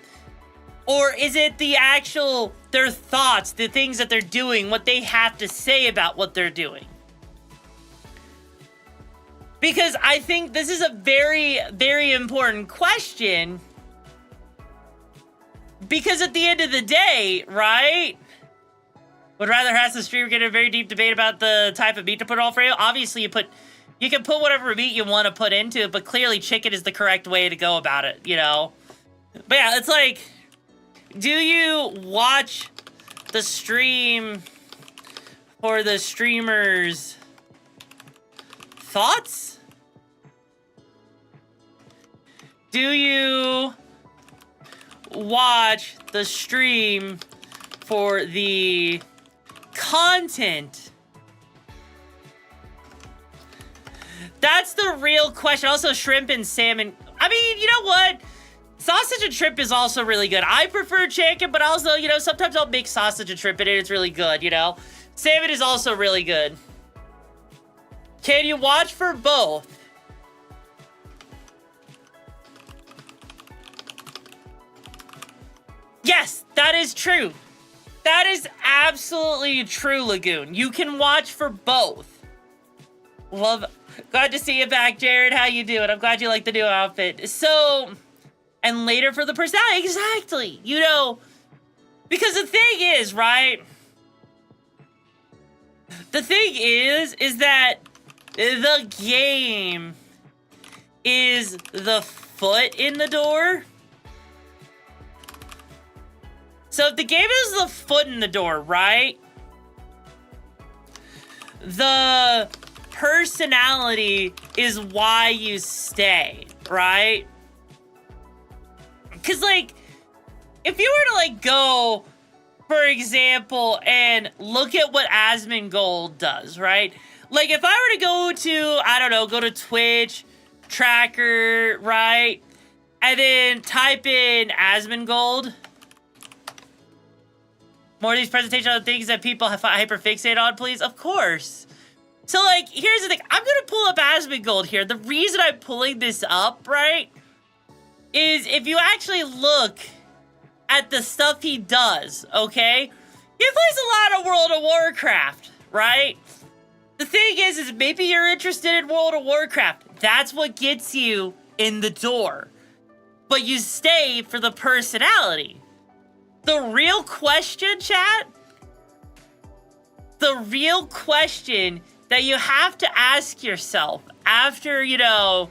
Speaker 3: Or is it the actual, their thoughts, the things that they're doing, what they have to say about what they're doing? Because I think this is a very, very important question. Because at the end of the day, right? Would rather have the streamer get a very deep debate about the type of meat to put on for you? Obviously, you can put whatever meat you want to put into it, but clearly chicken is the correct way to go about it, you know? But yeah, it's like, do you watch the stream for the streamer's thoughts? Do you watch the stream for the content? That's the real question. Also, shrimp and salmon. I mean, you know what? Sausage and shrimp is also really good. I prefer chicken, but also, you know, sometimes I'll mix sausage and shrimp in it. It's really good, you know? Salmon is also really good. Can you watch for both? Yes, that is true. That is absolutely true, Lagoon. You can watch for both. Love. Glad to see you back, Jared. How you doing? I'm glad you like the new outfit. So, and later for the personality. Exactly. You know, because the thing is, right? The thing is that the game is the foot in the door. So if the game is the foot in the door, right? The personality is why you stay, right? Because, like, if you were to, like, go, for example, and look at what Asmongold does, right? Like, if I were to go to, I don't know, go to Twitch, Tracker, right? And then type in Asmongold. More of these presentations on things that people have hyperfixate on, please? Of course. So, like, here's the thing. I'm going to pull up Asmongold here. The reason I'm pulling this up, right, is if you actually look at the stuff he does, okay? He plays a lot of World of Warcraft, right? The thing is maybe you're interested in World of Warcraft. That's what gets you in the door. But you stay for the personality. The real question, chat, the real question that you have to ask yourself after, you know,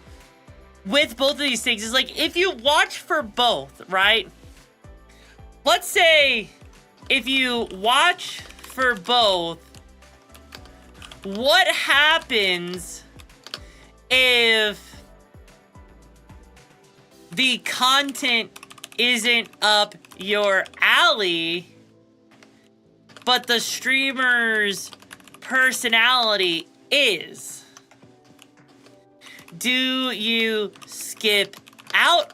Speaker 3: with both of these things is like, if you watch for both, right? Let's say if you watch for both, what happens if the content isn't up your alley, but the streamer's personality is? Do you skip out?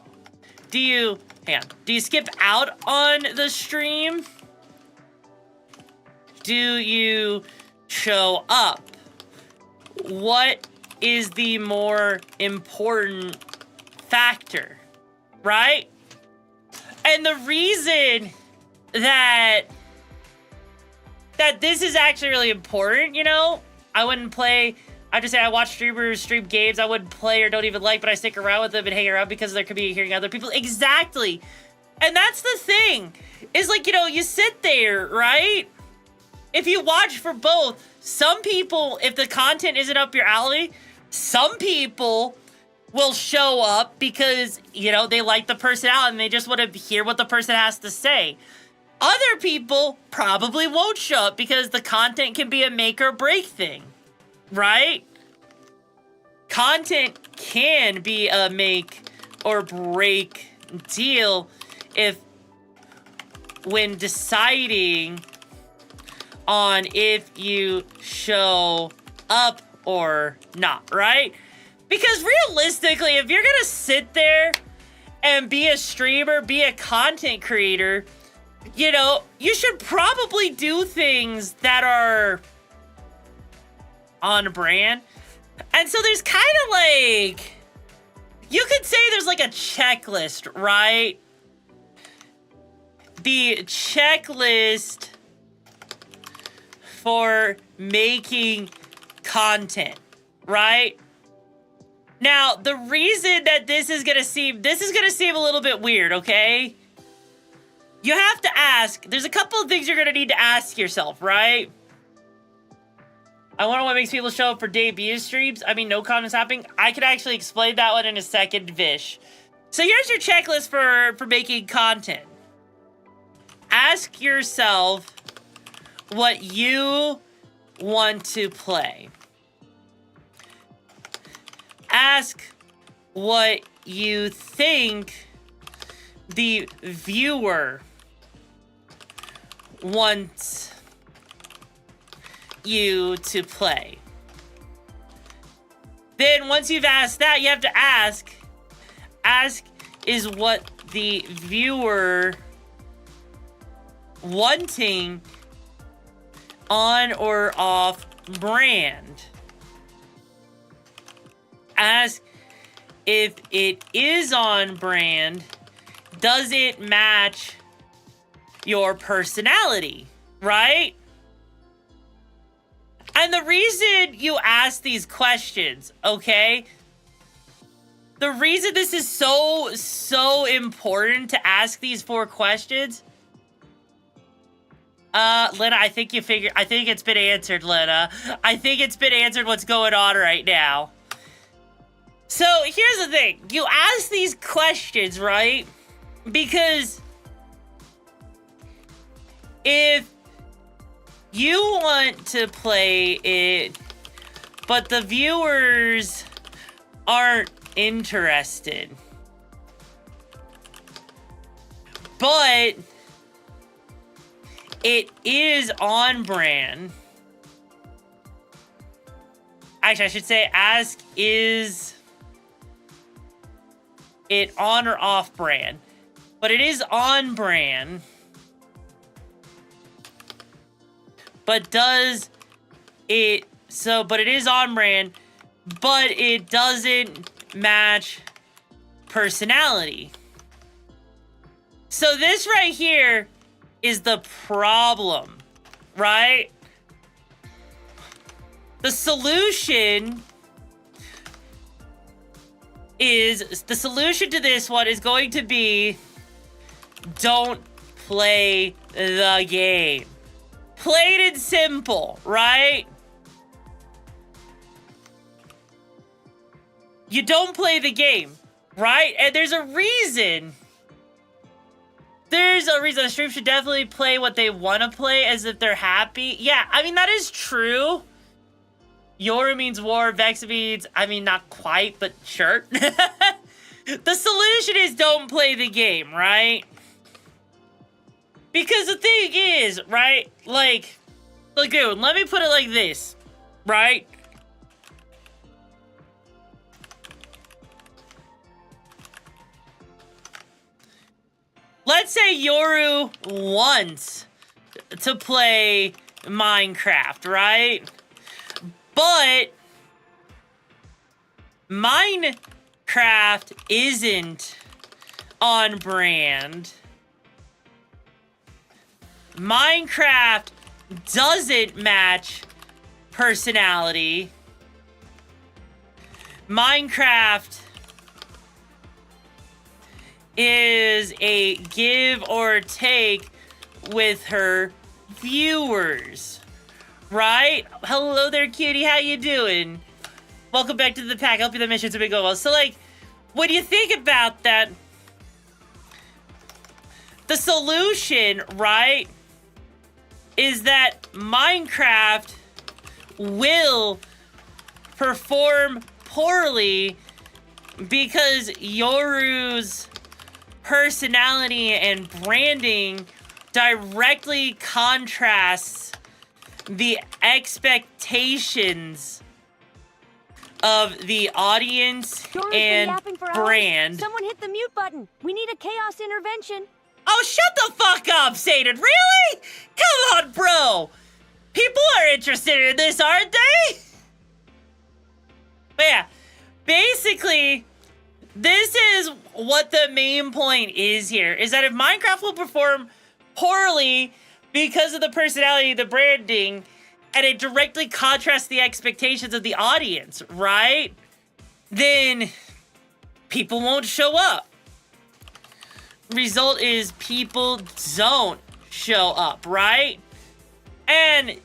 Speaker 3: Do you skip out on the stream? Do you show up? What is the more important factor, right? And the reason that this is actually really important, you know, I wouldn't play, I just say I watch streamers stream games I wouldn't play or don't even like, but I stick around with them and hang around because they're hearing other people. Exactly. And that's the thing, is like, you know, you sit there, right? If you watch for both, some people, if the content isn't up your alley, some people will show up because, you know, they like the personality and they just want to hear what the person has to say. Other people probably won't show up because the content can be a make or break thing, right? content can be a make or break deal when deciding on if you show up or not, right? Because realistically, if you're gonna sit there and be a streamer, be a content creator, you know, you should probably do things that are on brand. And so there's kind of like, you could say there's like a checklist, right? The checklist for making content, right? Now, the reason that this is gonna seem a little bit weird, okay? You have to ask, there's a couple of things you're gonna need to ask yourself, right? I wonder what makes people show up for debut streams. I mean, no comments happening. I could actually explain that one in a second, Vish. So here's your checklist for making content. Ask yourself what you want to play. Ask what you think the viewer wants you to play. Then once you've asked that, you have to ask is what the viewer wanting on or off brand. Ask if it is on brand, does it match your personality, right? And the reason you ask these questions, okay? The reason this is so important to ask these 4 questions. Lena, I think it's been answered, Lena. I think it's been answered what's going on right now. So, here's the thing. You ask these questions, right? Because if you want to play it, but the viewers aren't interested, but it is on brand. Actually, I should say ask, is it on or off brand? But it is on brand. But does it, but it is on brand, but it doesn't match personality. So this right here is the problem, right? The solution to this one is going to be, don't play the game. Plain and simple, right? You don't play the game, right? And there's a reason. There's a reason. The stream should definitely play what they want to play as if they're happy. Yeah, I mean, that is true. Yoru means war. Vex means, I mean, not quite, but sure. The solution is don't play the game, right? Because the thing is, right? Like, dude, let me put it like this, right? Let's say Yoru wants to play Minecraft, right? But Minecraft isn't on brand. Minecraft doesn't match personality. Minecraft is a give or take with her viewers, right? Hello there, cutie. How you doing? Welcome back to the pack. I hope the missions have been going well. So, like, when you think about that, the solution, right, is that Minecraft will perform poorly because Yoru's personality and branding directly contrasts the expectations of the audience
Speaker 1: Yoru's been
Speaker 3: and
Speaker 1: yapping for hours.
Speaker 3: brand.
Speaker 1: Someone hit the mute button. We need a chaos intervention.
Speaker 3: Oh, shut the fuck up, Satan. Really? Come on, bro. People are interested in this, aren't they? But yeah, basically, this is what the main point is here, is that if Minecraft will perform poorly because of the personality, the branding, and it directly contrasts the expectations of the audience, right? Then people won't show up. Result is people don't show up, right? And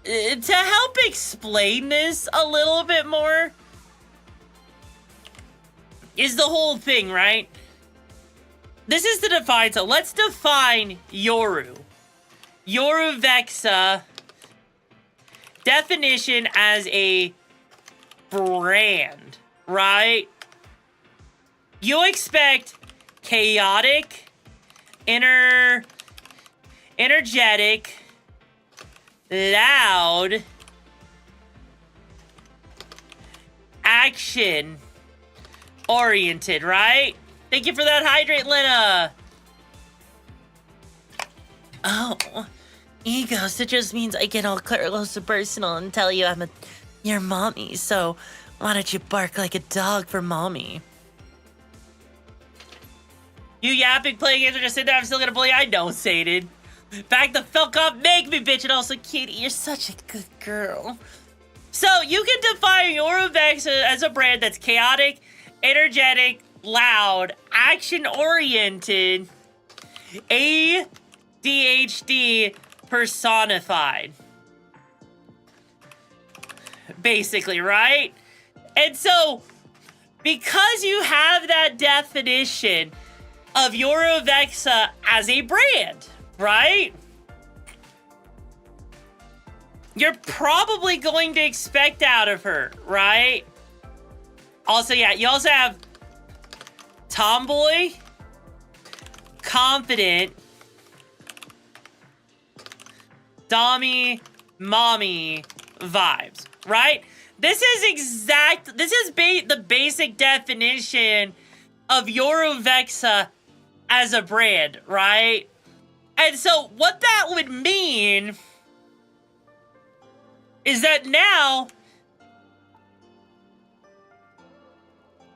Speaker 3: to help explain this a little bit more is the whole thing, right? This is the define. So let's define Yoru. Yoru Vexa definition as a brand, right? You expect chaotic, energetic, loud, action oriented, right? Thank you for that hydrate, Lena. Oh, egos, it just means I get all close and personal and tell you I'm your mommy, so why don't you bark like a dog for mommy? You yapping, playing games, or just sit there, I'm still gonna bully. I know, Saded. Back the fuck up, make me, bitch, and also, Kitty, you're such a good girl. So, you can define Yoruvex as a brand that's chaotic, energetic, loud, action-oriented, ADHD personified. Basically, right? And so, because you have that definition of Yoruvexa as a brand, right? You're probably going to expect out of her, right? Also, yeah, you also have tomboy, confident, dommy, mommy vibes, right? This is the basic definition of Yoruvexa as a brand, right? And so what that would mean is that now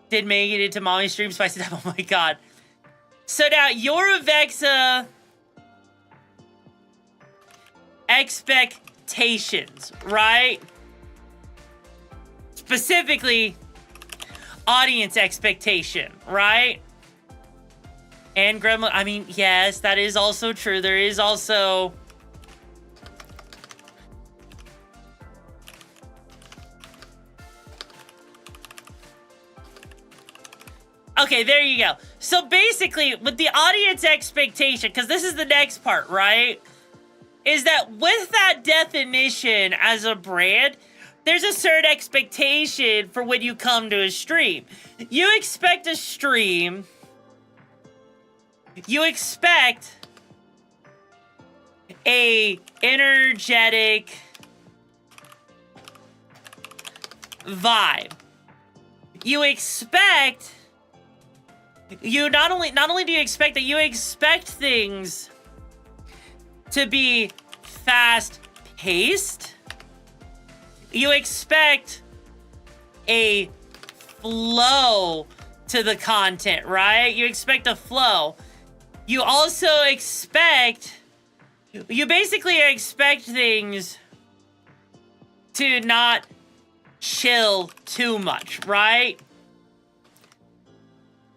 Speaker 3: did make it into mommy stream spicy time. Oh my god. So now Yoruvexa expectations, right? Specifically audience expectation, right? And grandma, I mean, yes, that is also true. There is also okay, there you go. So basically, with the audience expectation, because this is the next part, right? Is that with that definition as a brand, there's a certain expectation for when you come to a stream. You expect a stream. You expect a energetic vibe. You expect not only do you expect that, you expect things to be fast paced. You expect a flow to the content, right? You expect a flow. You also basically expect things to not chill too much, right?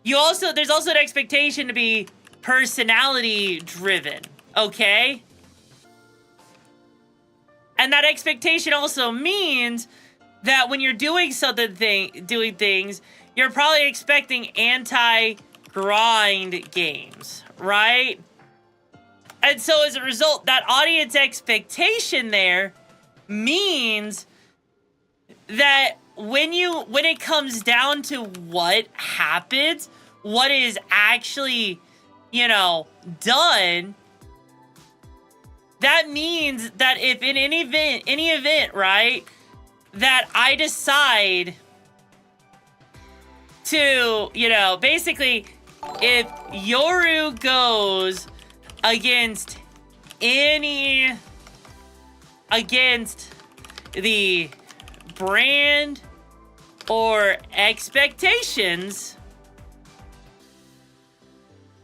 Speaker 3: There's also an expectation to be personality driven, okay? And that expectation also means that when you're doing things, you're probably expecting anti-grind games, right? And so as a result, that audience expectation there means that when it comes down to what happens, what is actually, you know, done, that means that if in any event, right, that I decide to, you know, basically, if Yoru goes against the brand or expectations,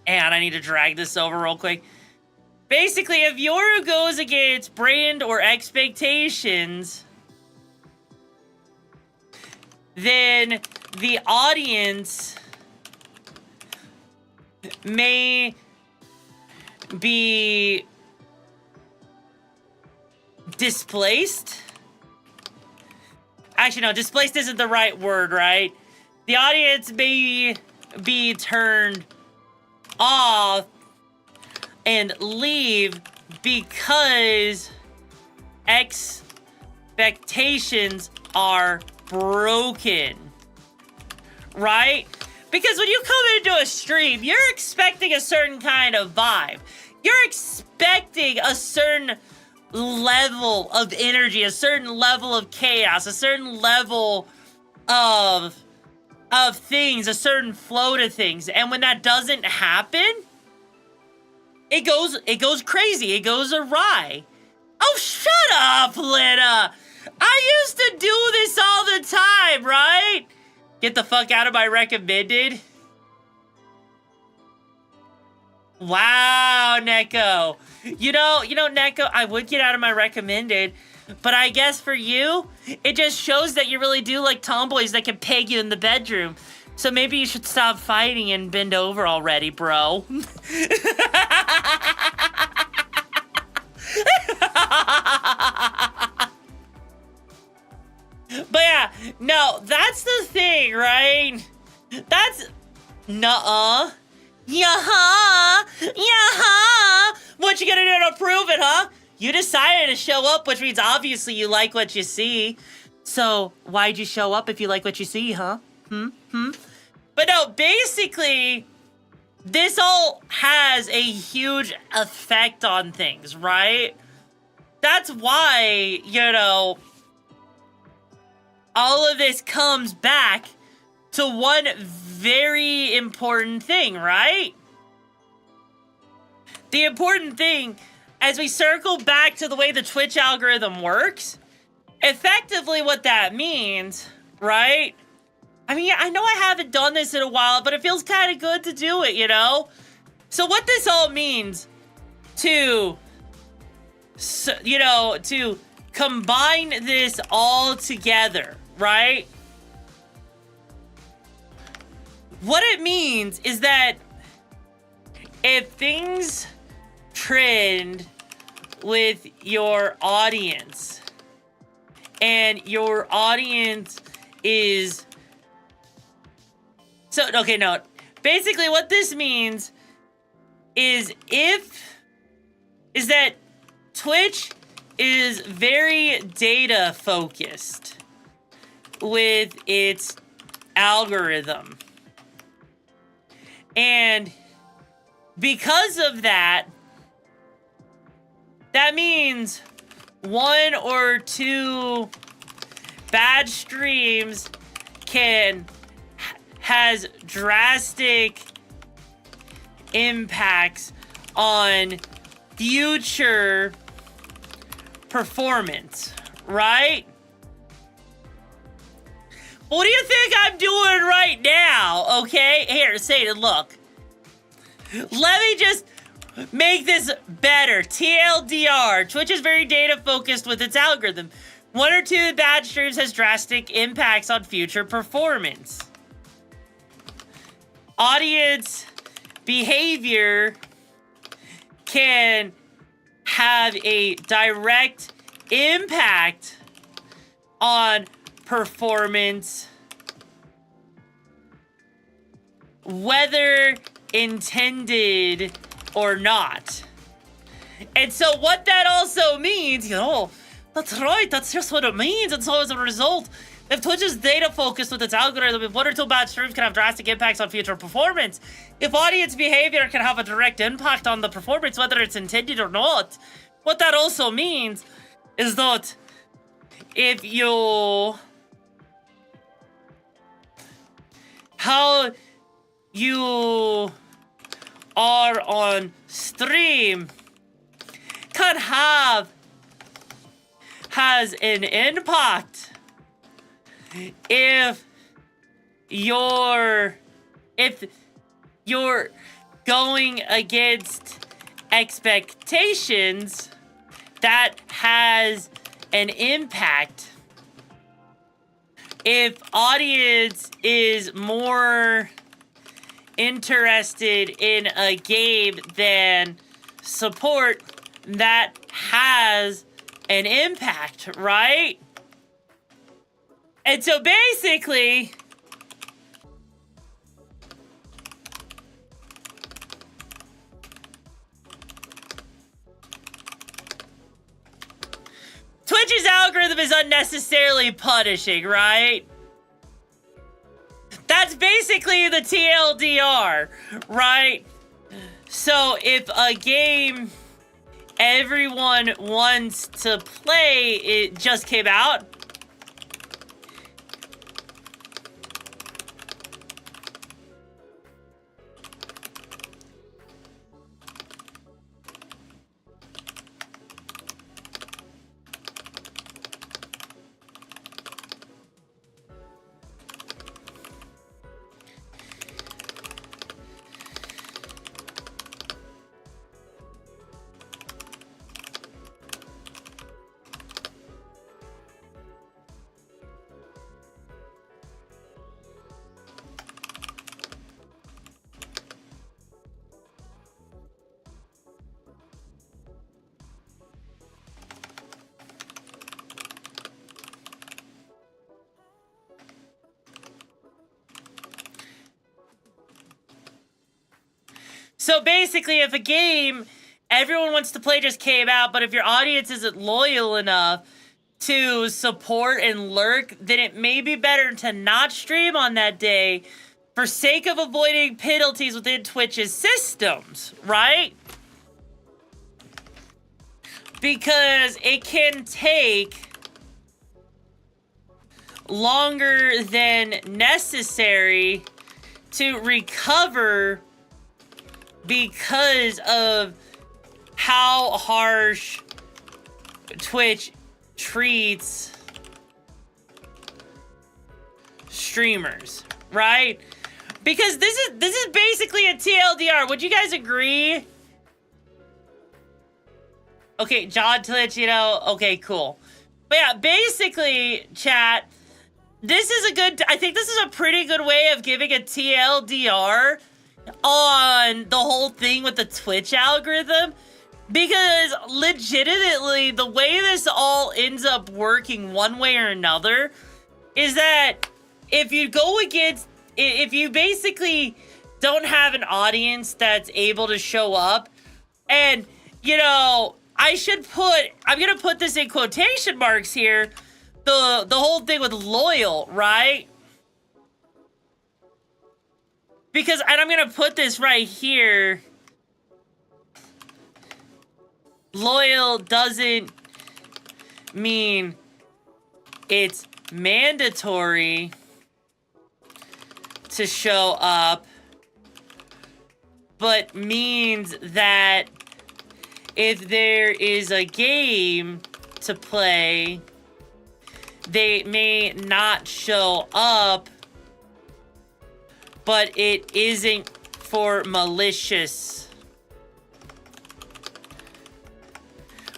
Speaker 3: and I need to drag this over real quick. Basically, if Yoru goes against brand or expectations, then the audience may be displaced. Actually, no, displaced isn't the right word, right? The audience may be turned off and leave because expectations are broken, right? Because when you come into a stream, you're expecting a certain kind of vibe. You're expecting a certain level of energy, a certain level of chaos, a certain level of things, a certain flow to things. And when that doesn't happen, it goes crazy. It goes awry. Oh, shut up, Lena. I used to do this all the time, right? Get the fuck out of my recommended. Wow, Neko. You know, Neko, I would get out of my recommended, but I guess for you, it just shows that you really do like tomboys that can peg you in the bedroom. So maybe you should stop fighting and bend over already, bro. But yeah, no, that's the thing, right? That's... Nuh-uh. Yeah-huh. Yeah-huh. What you gonna do to prove it, huh? You decided to show up, which means obviously you like what you see. So, why'd you show up if you like what you see, huh? But no, basically, this all has a huge effect on things, right? That's why, you know, all of this comes back to one very important thing, right? The important thing, as we circle back to the way the Twitch algorithm works, effectively what that means, right? I mean, I know I haven't done this in a while, but it feels kind of good to do it, you know? So what this all means to, you know, to combine this all together, right? What it means is that if things trend with your audience and your audience is... So, okay, no. Basically what this means is that Twitch is very data focused with its algorithm. And because of that, that means one or two bad streams has drastic impacts on future performance, right? What do you think I'm doing right now, okay? Here, Satan, look. Let me just make this better. TLDR. Twitch is very data focused with its algorithm. One or two bad streams has drastic impacts on future performance. Audience behavior can have a direct impact on performance, whether intended or not. And so what that also means, oh, That's right, that's just what it means. And so as a result, if Twitch is data focused with its algorithm, one or two bad streams can have drastic impacts on future performance. If audience behavior can have a direct impact on the performance, whether it's intended or not, what that also means is that if how you are on stream has an impact if you're going against expectations. That has an impact. If audience is more interested in a game than support, that has an impact, right? And so basically, Twitch's algorithm is unnecessarily punishing, right? That's basically the TLDR, right? So if a game everyone wants to play, it just came out, so basically, if a game everyone wants to play just came out, but if your audience isn't loyal enough to support and lurk, then it may be better to not stream on that day for sake of avoiding penalties within Twitch's systems, right? Because it can take longer than necessary to recover because of how harsh Twitch treats streamers, right? Because this is basically a TLDR. Would you guys agree? Okay, John Twitch, you know, okay, cool. But yeah, basically, chat, this is I think this is a pretty good way of giving a TLDR on the whole thing with the Twitch algorithm, because legitimately the way this all ends up working one way or another is that if you basically don't have an audience that's able to show up, and you know, I'm gonna put this in quotation marks here, the whole thing with loyal, right? Because, and I'm gonna put this right here, loyal doesn't mean it's mandatory to show up, but means that if there is a game to play, they may not show up, but it isn't for malicious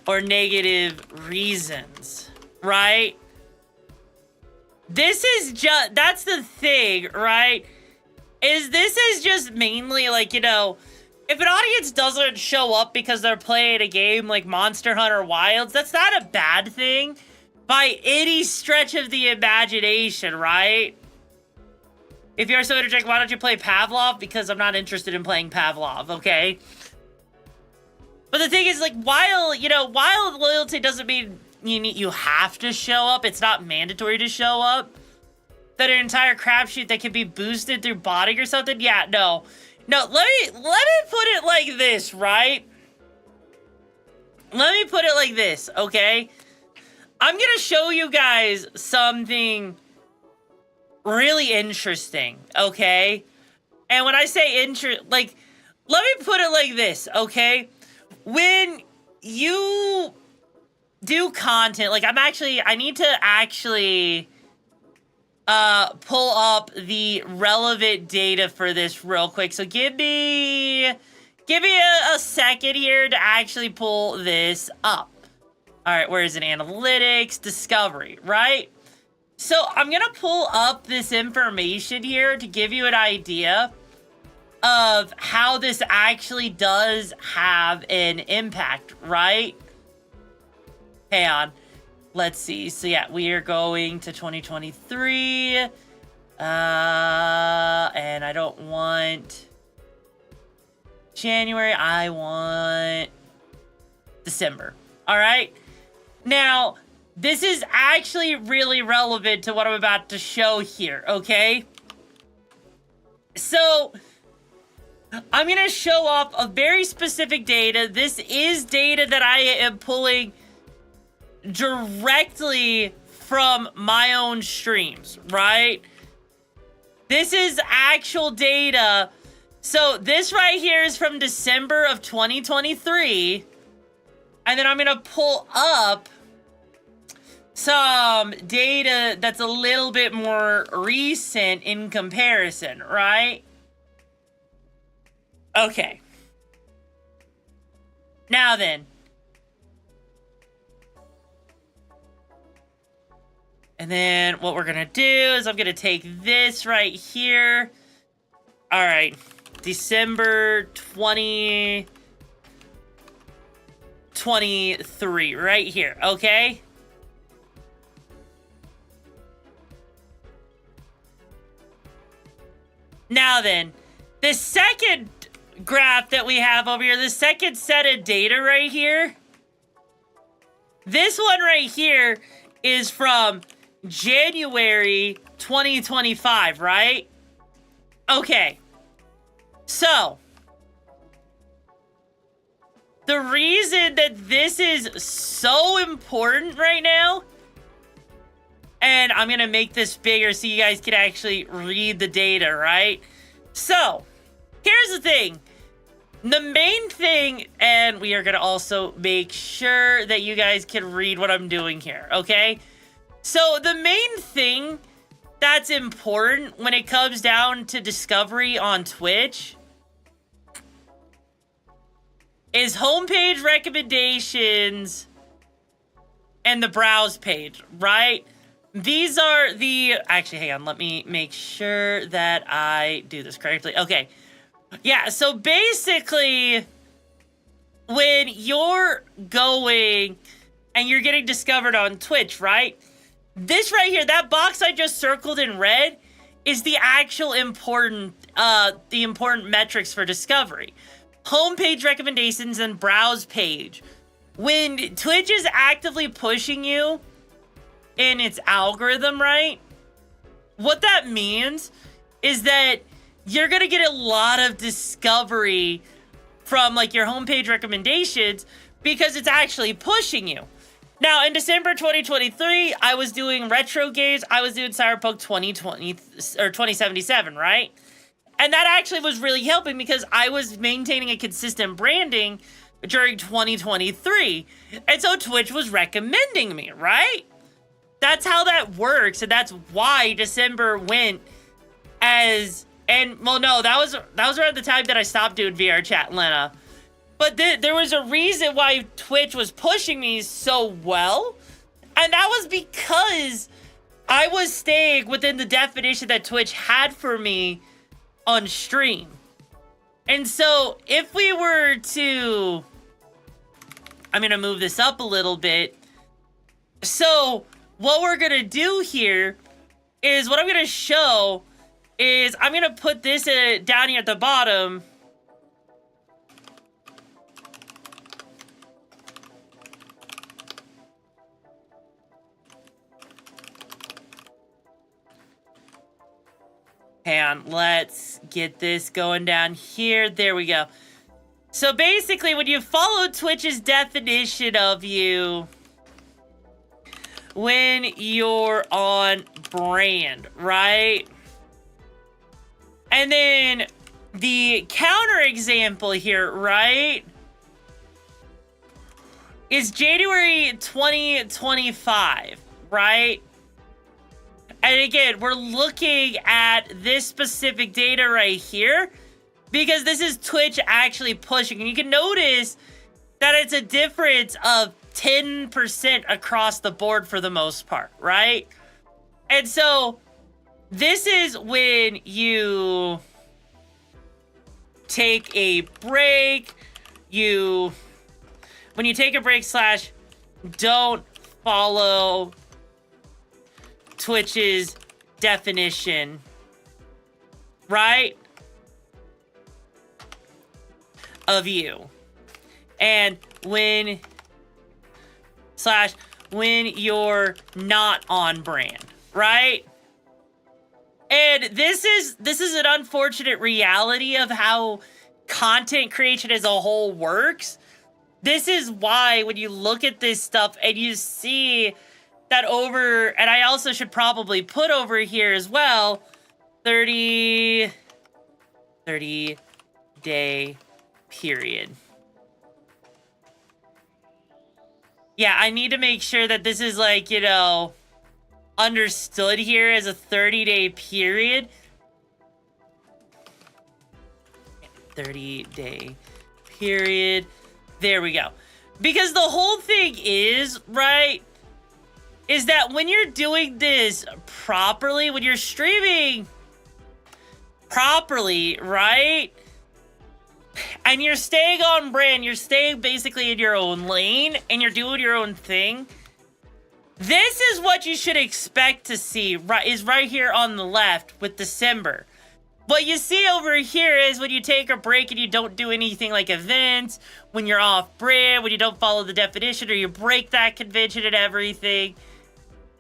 Speaker 3: or negative reasons, right? This is just, that's the thing, right? This is just mainly like, you know, if an audience doesn't show up because they're playing a game like Monster Hunter Wilds, that's not a bad thing by any stretch of the imagination, right? If you're so interject, why don't you play Pavlov? Because I'm not interested in playing Pavlov, okay? But the thing is, like, while loyalty doesn't mean you have to show up. It's not mandatory to show up. That an entire crapshoot that can be boosted through botting or something. Yeah, no. No, let me put it like this, right? Let me put it like this, okay? I'm gonna show you guys something really interesting, okay? And when I say like, let me put it like this, okay? When you do content, like I need to actually pull up the relevant data for this real quick. So give me a second here to actually pull this up. All right, where is it? Analytics, discovery, right? So I'm gonna pull up this information here to give you an idea of how this actually does have an impact, right? Hang on. Let's see. So yeah, we are going to 2023. And I don't want January. I want December. All right. Now, this is actually really relevant to what I'm about to show here, okay? So, I'm going to show off a very specific data. This is data that I am pulling directly from my own streams, right? This is actual data. So this right here is from December of 2023. And then I'm going to pull up some data that's a little bit more recent in comparison, right? Okay. Now then. And then what we're going to do is I'm going to take this right here. All right. December 2023 right here. Okay. Now then, the second graph that we have over here, the second set of data right here. This one right here is from January 2025, right? Okay. So, the reason that this is so important right now, and I'm going to make this bigger so you guys can actually read the data, right? So, here's the thing. The main thing, and we are going to also make sure that you guys can read what I'm doing here, okay? So the main thing that's important when it comes down to discovery on Twitch is homepage recommendations and the browse page, right? These are the... Actually, hang on. Let me make sure that I do this correctly. Okay. Yeah, so basically, when you're going and you're getting discovered on Twitch, right? This right here, that box I just circled in red, is the actual important metrics for discovery. Homepage recommendations and browse page. When Twitch is actively pushing you in its algorithm, right? What that means is that you're gonna get a lot of discovery from like your homepage recommendations because it's actually pushing you. Now, in December 2023, I was doing retro games. I was doing Cyberpunk 2077, right? And that actually was really helping because I was maintaining a consistent branding during 2023. And so Twitch was recommending me, right? That's how that works. And that's why December went as... And, well, no, that was around the time that I stopped doing VR chat, Lena. But there was a reason why Twitch was pushing me so well. And that was because I was staying within the definition that Twitch had for me on stream. And so if we were to... I'm going to move this up a little bit. So what we're going to do here is what I'm going to show is I'm going to put this down here at the bottom. And let's get this going down here. There we go. So basically, when you follow Twitch's definition of you, when you're on brand, right? And then the counter example here, right, is January 2025, right? And again, we're looking at this specific data right here because this is Twitch actually pushing. And you can notice that it's a difference of 10% across the board for the most part, right? And so this is when you take a break, when you take a break / don't follow Twitch's definition, right, of you. And when you're not on brand, right? And this is an unfortunate reality of how content creation as a whole works. This is why when you look at this stuff and you see that over, and I also should probably put over here as well, 30 day period. Yeah, I need to make sure that this is like, you know, understood here as a 30-day period. 30-day period. There we go. Because the whole thing is, right, is that when you're doing this properly, when you're streaming properly, right, and you're staying on brand, you're staying basically in your own lane, and you're doing your own thing, this is what you should expect to see, right here on the left with December. What you see over here is when you take a break and you don't do anything like events, when you're off brand, when you don't follow the definition or you break that convention and everything.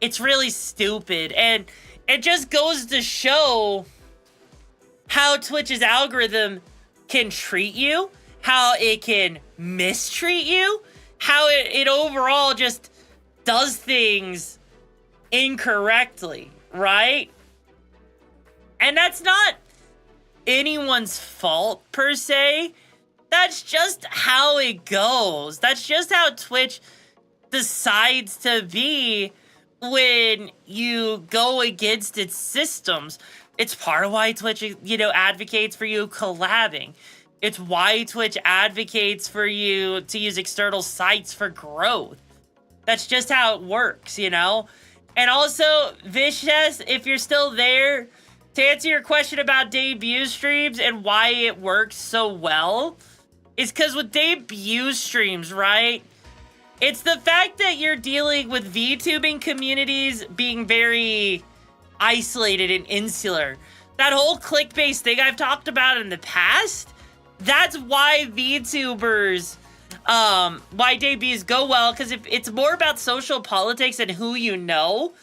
Speaker 3: It's really stupid. And it just goes to show how Twitch's algorithm can treat you, how it can mistreat you, how it overall just does things incorrectly, right? And that's not anyone's fault per se. That's just how it goes. That's just how Twitch decides to be when you go against its systems. It's part of why Twitch, you know, advocates for you collabing. It's why Twitch advocates for you to use external sites for growth. That's just how it works, you know? And also, Vicious, if you're still there, to answer your question about debut streams and why it works so well, is because with debut streams, right? It's the fact that you're dealing with VTubing communities being very isolated and insular. That whole click-based thing I've talked about in the past, that's why VTubers, why debuts go well, because it's more about social politics and who you know.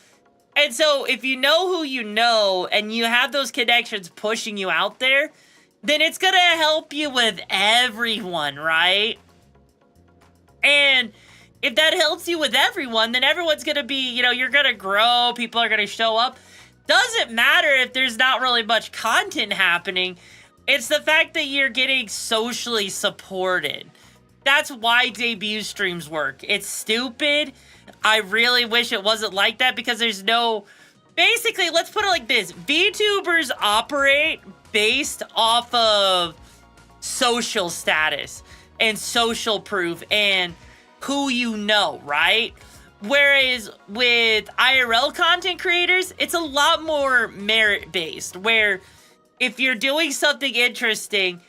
Speaker 3: And so if you know who you know and you have those connections pushing you out there, then it's going to help you with everyone, right? And if that helps you with everyone, then everyone's going to be, you know, you're going to grow, people are going to show up. Doesn't matter if there's not really much content happening. It's the fact that you're getting socially supported. That's why debut streams work. It's stupid. I really wish it wasn't like that because there's no... Basically, let's put it like this. VTubers operate based off of social status and social proof and who you know, right? Whereas with IRL content creators, it's a lot more merit-based, where if you're doing something interesting,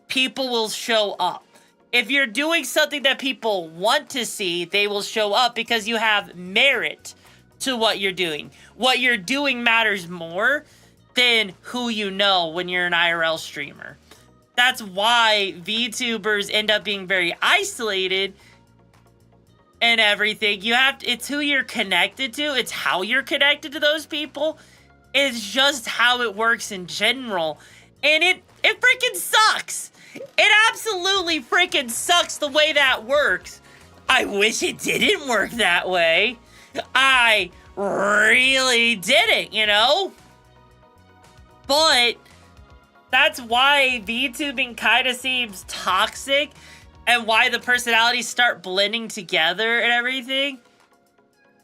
Speaker 3: people will show up. If you're doing something that people want to see, they will show up because you have merit to what you're doing. What you're doing matters more than who you know when you're an IRL streamer. That's why VTubers end up being very isolated and everything. It's who you're connected to. It's how you're connected to those people. It's just how it works in general. And it freaking sucks. It absolutely freaking sucks the way that works. I wish it didn't work that way. I really didn't, you know? But that's why VTubing kind of seems toxic and why the personalities start blending together and everything.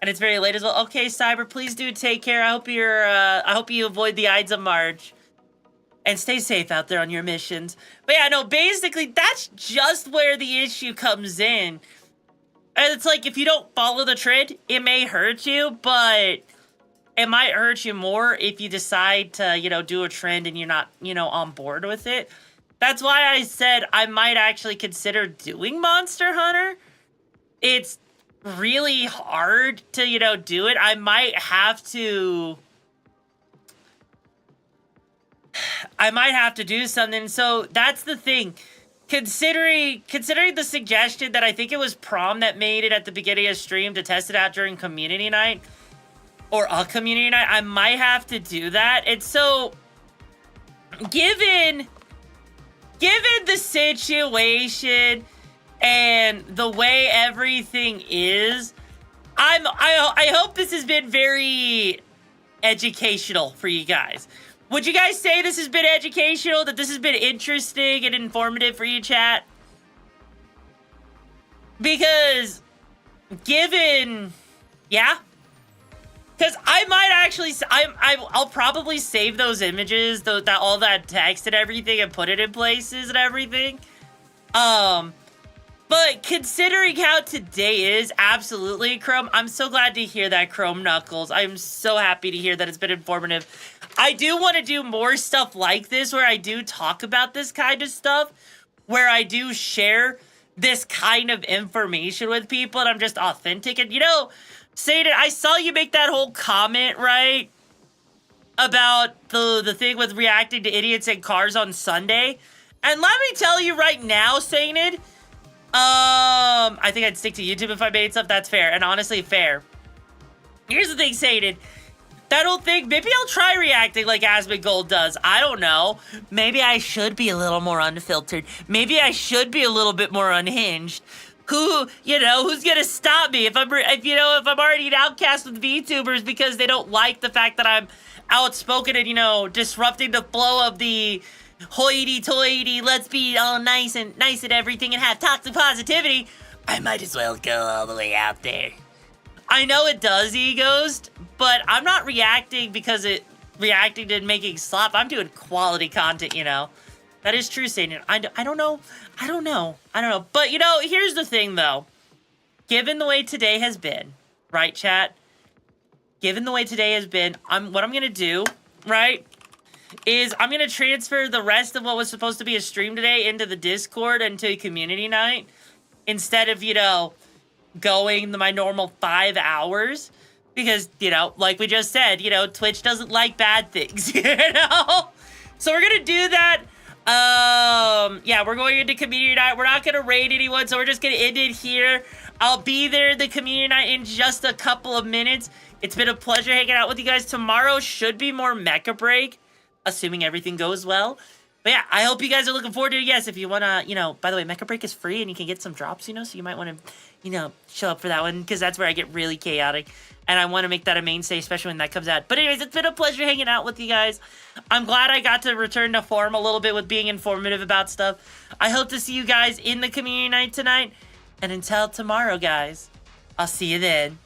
Speaker 3: And it's very late as well. Okay, Cyber, please do take care. I hope you avoid the Ides of March. And stay safe out there on your missions. But yeah, no, basically, that's just where the issue comes in. And it's like, if you don't follow the trend, it may hurt you, but it might hurt you more if you decide to, you know, do a trend and you're not, you know, on board with it. That's why I said I might actually consider doing Monster Hunter. It's really hard to, you know, do it. I might have to do something. So that's the thing. Considering the suggestion that I think it was Prom that made it at the beginning of stream to test it out during community night or a community night, I might have to do that. And so given the situation and the way everything is, I hope this has been very educational for you guys. Would you guys say this has been educational, that this has been interesting and informative for you, chat? Because, yeah? Because I might actually, I'll probably save those images, all that text and everything, and put it in places and everything. But considering how today is, absolutely, Chrome. I'm so glad to hear that, Chrome Knuckles. I'm so happy to hear that it's been informative. I do want to do more stuff like this, where I do talk about this kind of stuff, where I do share this kind of information with people, and I'm just authentic. And, you know, Satan, I saw you make that whole comment, right, about the thing with reacting to idiots in cars on Sunday. And let me tell you right now, Satan, I think I'd stick to YouTube if I made stuff. That's fair, and honestly, fair. Here's the thing, Satan. That whole thing, maybe I'll try reacting like Asmongold does. I don't know. Maybe I should be a little more unfiltered. Maybe I should be a little bit more unhinged. Who's gonna stop me if I'm already an outcast with VTubers because they don't like the fact that I'm outspoken and, you know, disrupting the flow of the hoity-toity, let's be all nice and everything and have toxic positivity. I might as well go all the way out there. I know it does, Eghost, but I'm not reacting because reacting to making slop. I'm doing quality content, you know. That is true, Satan. I don't know. But, you know, here's the thing, though. Given the way today has been, right, chat? Given the way today has been, what I'm going to do, right, is I'm going to transfer the rest of what was supposed to be a stream today into the Discord and to community night. Instead of, you know, going my normal 5 hours. Because, you know, like we just said, you know, Twitch doesn't like bad things, you know? So we're going to do that. Yeah, we're going into community night. We're not going to raid anyone, so we're just going to end it here. I'll be there at the community night in just a couple of minutes. It's been a pleasure hanging out with you guys. Tomorrow should be more Mecha Break, assuming everything goes well. But yeah, I hope you guys are looking forward to it. Yes, if you want to, you know, by the way, Mecha Break is free and you can get some drops, you know, so you might want to, you know, show up for that one because that's where I get really chaotic. And I want to make that a mainstay, especially when that comes out. But anyways, it's been a pleasure hanging out with you guys. I'm glad I got to return to form a little bit with being informative about stuff. I hope to see you guys in the community night tonight. And until tomorrow, guys, I'll see you then.